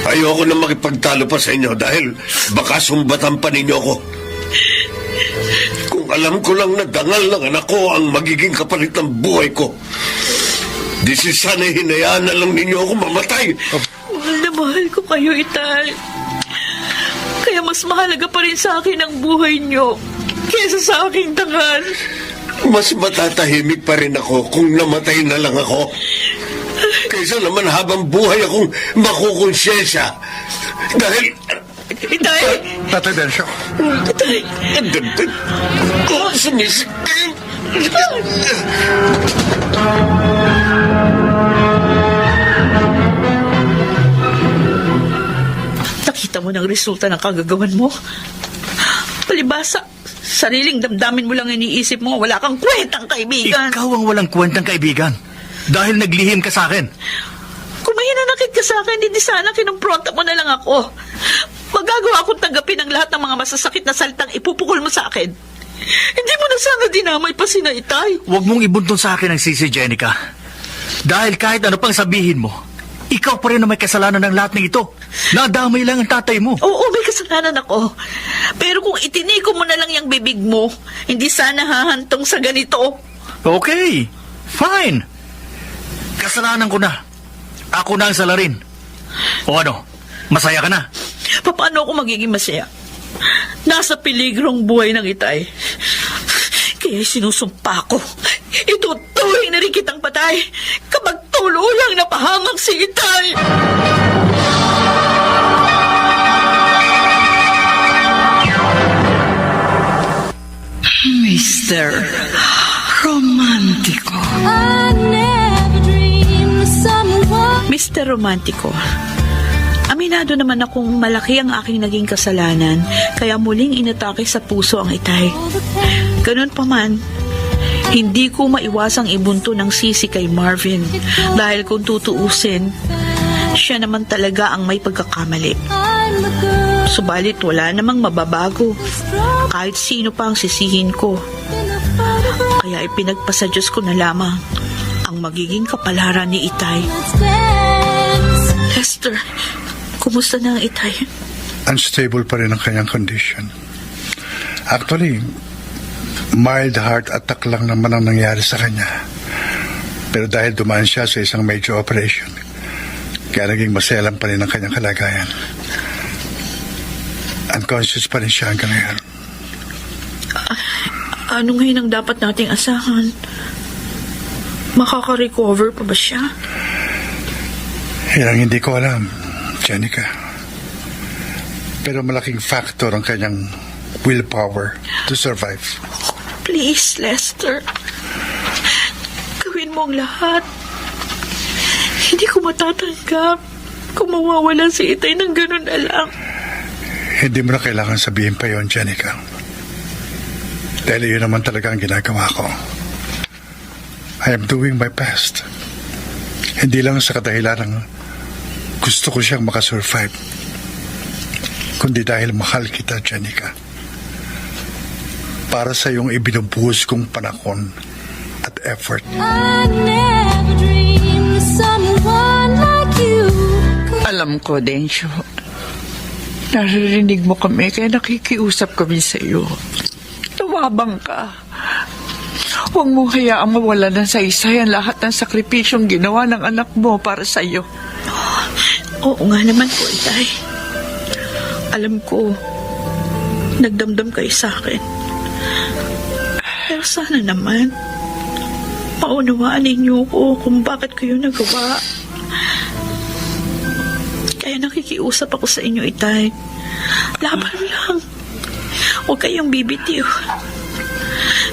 Ayoko na makipagtalo pa sa inyo dahil baka sumbatan pa ninyo ako. Kung alam ko lang na dangal ng anak ko ang magiging kapalit ng buhay ko, di si sana hinayaan na lang ninyo ako mamatay. Mahal na mahal ko kayo, Itay. Kaya mas mahalaga pa rin sa akin ang buhay niyo kesa sa aking dangal. Mas matatahimik pa rin ako kung namatay na lang ako. Kaysa naman habang buhay akong makukonsyensya. Dahil... Itay! Tatay Dancio. Itay! Sumisikip! Nakita mo ng resulta ng kagagawan mo? Palibasa, sariling damdamin mo lang iniisip mo, wala kang kwentang kaibigan. Ikaw ang walang kwentang kaibigan. Dahil naglihim ka sa akin. Kung may hinanakit ka sa akin, hindi sana kinumpronta mo na lang ako. Magagawa akong tanggapin ang lahat ng mga masasakit na salitang ipupukol mo sa akin. Hindi mo na sana dinamay pa sina Itay. Huwag mong ibuntun sa akin ang sisi, Jenica. Dahil kahit ano pang sabihin mo, ikaw pa rin na may kasalanan ng lahat ng ito. Nadamay lang ang tatay mo. Oo, may kasalanan ako. Pero kung itiniko mo na lang yung bibig mo, hindi sana hahantong sa ganito. Okay, fine. Kasalanan ko na. Ako na ang salarin. O ano, masaya ka na? Paano ako magiging masaya? Nasa peligrong buhay ng Itay. Kaya sinusumpa ko. Ituturing na rin kitang patay kapag tululang napahamak si Itay. Mr. Romantico. I never dreamed that someone Mr. Romantico, aminado naman akong malaki ang aking naging kasalanan, kaya muling inatake sa puso ang Itay. Ganun pa man, hindi ko maiwasang ibunto ng sisi kay Marvin dahil kung tutuusin, siya naman talaga ang may pagkakamali. I'm a girl Subalit wala namang mababago kahit sino pa ang sisihin ko. in a photograph Kaya ipinagpasa Diyos ko na lamang ang magiging kapalaran ni Itay. that stands. Lester, kumusta na ang Itay? Unstable pa rin ang kanyang condition. Actually, mild heart attack lang naman ang nangyari sa kanya. Pero dahil dumaan siya sa isang major operation, kaya naging maselan pa rin ang kanyang kalagayan. Unconscious pa rin siya hanggang ngayon. Ano ngayon ang dapat nating asahan? Makaka-recover pa ba siya? Yan ang hindi ko alam, Jenica. Pero malaking factor ang kanyang willpower to survive. Please, Lester. Gawin mo ang lahat. Hindi ko matatanggap kung mawawala si Itay ng ganun na lang. Hindi mo na kailangan sabihin pa yon, Jenica. Dahil yun naman talaga ang ginagawa ko. I am doing my best. Hindi lang sa kadahilan ng gusto ko siyang makasurvive, kundi dahil mahal kita, Jenica. Para sa iyong ibinubuhos kong panahon at effort. I never dreamed someone like you could. Alam ko, Densyo. Naririnig mo kami kaya nakikiusap kami sa iyo. Tumabang ka. Huwag mo hayaang mawala ng saysay ang lahat ng sakripisyong ginawa ng anak mo para sa iyo. Oo nga naman po, Itay. Alam ko, nagdamdam kayo sa akin. Pero sana naman, paunawaan ninyo ko kung bakit kayo nagawa. Kaya nakikiusap ako sa inyo, Itay. Laban lang. Huwag kayong bibitiw.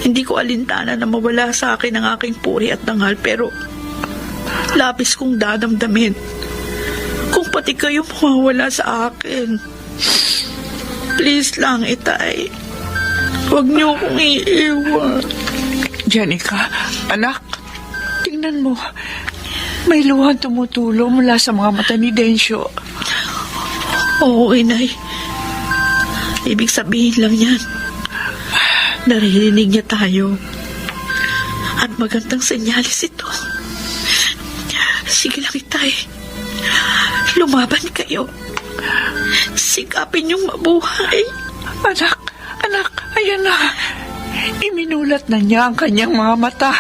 Hindi ko alintana na mawala sa akin ang aking puri at dangal, pero labis kong dadamdamin kung pati kayo mawawala sa akin. Please lang, Itay. Huwag niyo akong iiwan. Jenica, anak, tingnan mo. May luhan tumutulo mula sa mga mata ni Densyo. Oo, Inay. Ibig sabihin lang yan, naririnig niya tayo. At magandang senyalis ito. Sige lang, Itay. Lumaban kayo. Sikapin niyong mabuhay. Anak, ayan na. Iminulat na niya ang kanyang mga mata.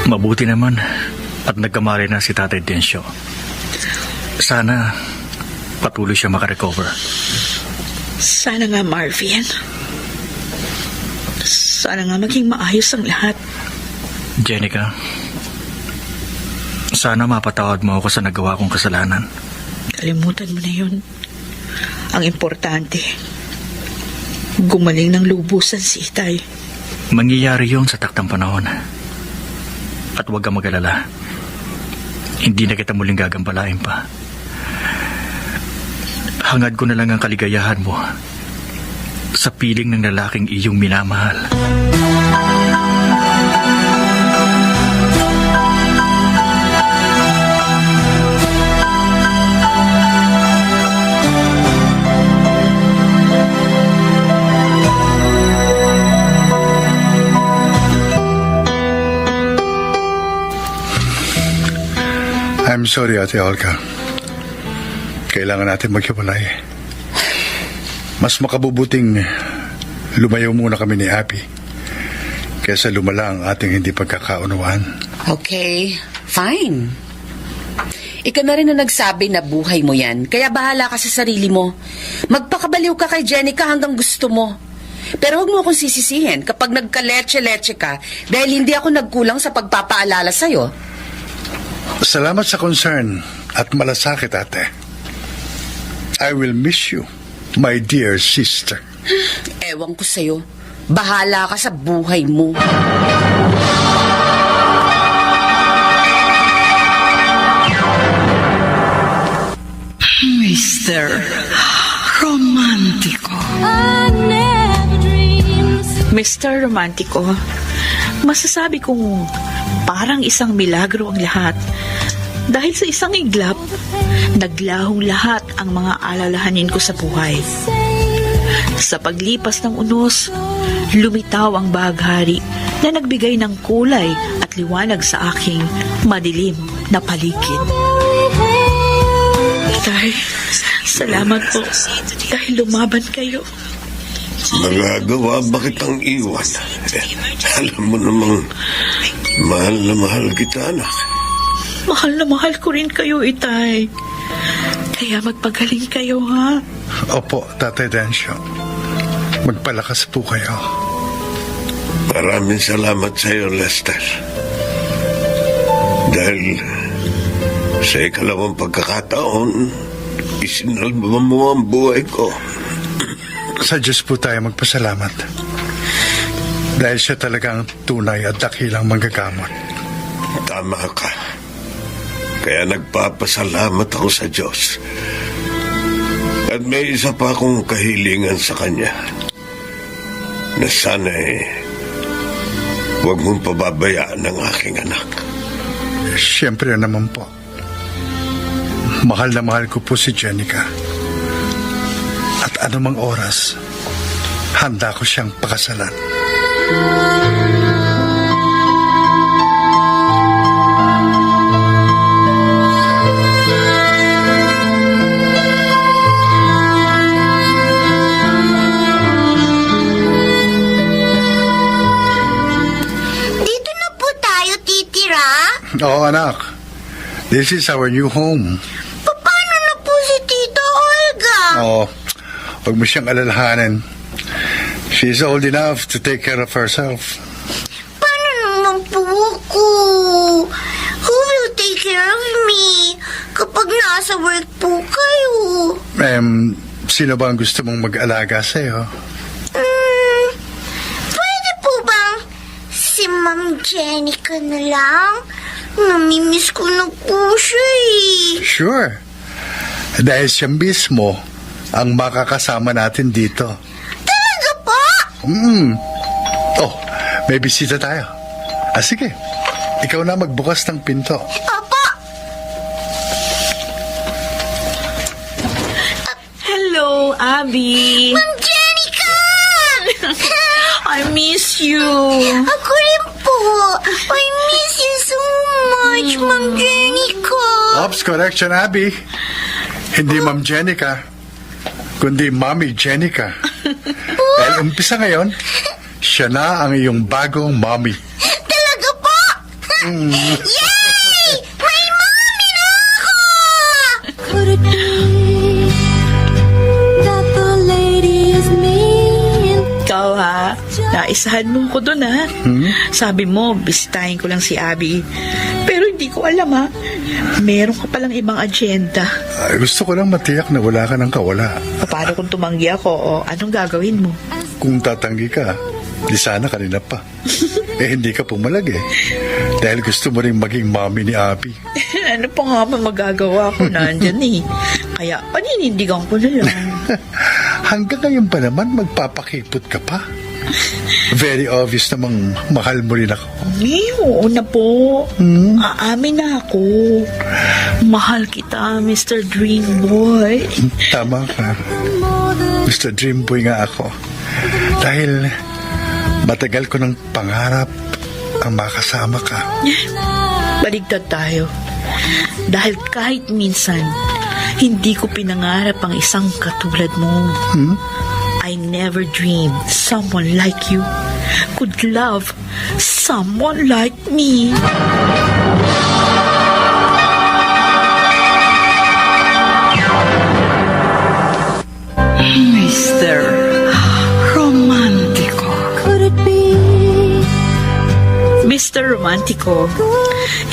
Mabuti naman at nagkamali na si Tatay Densyo. Sana patuloy siya makarecover. Sana nga, Marvin. Sana nga maging maayos ang lahat. Jenica, sana mapatawad mo ako sa nagawa kong kasalanan. Kalimutan mo na yun. Ang importante, gumaling ng lubusan si Itay. Mangyayari yun sa taktang panahon. At huwag kang mag-alala. Hindi na kita muling gagambalain pa. Hangad ko na lang ang kaligayahan mo sa piling ng lalaking iyong minamahal. I'm sorry, Ate Olga. Kailangan natin maghiwalay. Mas makabubuting lumayo muna kami ni Abby kaysa lumala ang ating hindi pagkakaunawaan. Okay, fine. Ikaw na rin na nagsabi na buhay mo yan, kaya bahala ka sa sarili mo. Magpakabaliw ka kay Jenica hanggang gusto mo. Pero huwag mo akong sisisihin kapag nagka-leche-leche ka dahil hindi ako nagkulang sa pagpapaalala sa'yo. Salamat sa concern at malasakit, ate. I will miss you, my dear sister. Ewan ko sa'yo. Bahala ka sa buhay mo. Mr. Romantico. I never dreamed. Mr. Romantico, masasabi kong parang isang milagro ang lahat. Dahil sa isang iglap, naglahong lahat ang mga alalahanin ko sa buhay. Sa paglipas ng unos, lumitaw ang bahaghari na nagbigay ng kulay at liwanag sa aking madilim na paligid. Tay, salamat po dahil lumaban kayo. Magagawa ba kitang iwan? Alam mo namang mahal na mahal kita, anak. Mahal na mahal ko rin kayo, Itay. Kaya magpagaling kayo, ha? Opo, Tatay Densyo. Magpalakas po kayo. Maraming salamat sa iyo, Lester. Dahil Sa ikalawang pagkakataon, isinalba mo ang buhay ko. Sa Diyos po tayo magpasalamat. Dahil siya talagang tunay at dakilang manggagamot. Tama ka. Kaya nagpapasalamat ako sa Diyos. At may isa pa akong kahilingan sa Kanya. Na sana'y huwag mong pababayaan ang aking anak. Siyempre naman po. Mahal na mahal ko po si Jenica. At anumang oras, handa ko siyang pakasalan. Dito na po tayo titira? Oo, anak. This is our new home. Paano na po si Tita Olga? Oo, huwag mo siyang alalahanin. She's old enough to take care of herself. Paano naman po ako? Who will take care of me kapag nasa work po kayo? Sino ba ang gusto mong mag-alaga sa'yo? Pwede po bang si Ma'am Jenica na lang? Namimiss ko na po siya eh. Sure. Dahil siya mismo ang makakasama natin dito. Talaga po? Oh, may bisita tayo. Sige. Ikaw na magbukas ng pinto. Opo. Hello, Abby. Ma'am Jenica! I miss you. Ako rin po. I miss you so much, Ma'am Jenica. Ops, correction, Abby. Hindi Ma'am Jenica, kundi Mommy Jenica. Dahil umpisa ngayon, siya na ang iyong bagong mommy. Talaga po? Yay! May mommy na ako! Could it be that the lady is me? Ikaw ha, naisahan mo ko dun ha. Sabi mo, bisitahin ko lang si Abby. Pero hindi ko alam ha, meron ka palang ibang agenda. Gusto ko lang matiyak na wala ka ng kawala. Paano kung tumanggi ako o anong gagawin mo? Kung tatanggi ka, di sana kanina pa. Hindi ka pumalag eh. Dahil gusto mo rin maging mommy ni Abby. Ano pa nga ba magagawa ko nandyan eh. Kaya paninindigan ko na lang. Hanggang ngayon pa naman magpapakipot ka pa. Very obvious namang mahal mo rin ako. Oo na po. Aamin na ako. Mahal kita, Mr. Dream Boy. Tama ka. Mr. Dream Boy nga ako. Dahil matagal ko ng pangarap ang makasama ka. Baligtad tayo. Dahil kahit minsan, hindi ko pinangarap ang isang katulad mo. I never dreamed someone like you could love someone like me. Mr. Romantico. Could it be? Mr. Romantico,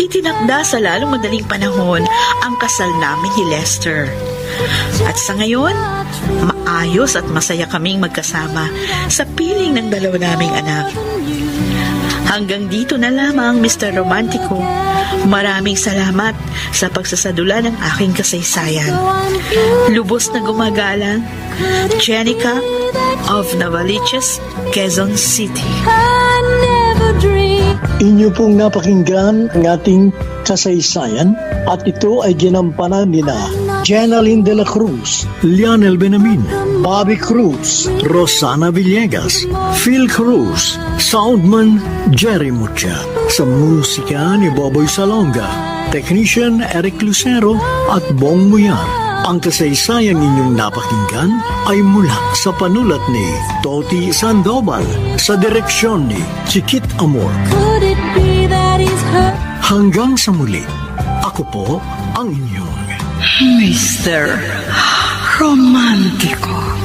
itinakda sa lalong madaling panahon ang kasal namin ni Lester. At sa ngayon, maayos at masaya kaming magkasama sa piling ng dalawa naming anak. Hanggang dito na lamang, Mr. Romantico. Maraming salamat sa pagsasadula ng aking kasaysayan. Lubos na gumagalang, Jenica of Novaliches, Quezon City. I never dreamed. Inyo pong napakinggan ang ating kasaysayan at ito ay ginampanan nila Jenaline de la Cruz, Lionel Benamin, Bobby Cruz, Rosana Villegas, Phil Cruz, Soundman Jerry Mucha, sa musika ni Boboy Salonga, Technician Eric Lucero at Bong Muyar. Ang kasaysayang inyong napakinggan ay mula sa panulat ni Toti Sandoval sa direksyon ni Chiquit Amor. Could it be that he's hurt? Hanggang sa muli, ako po ang inyong Mr. Romantico.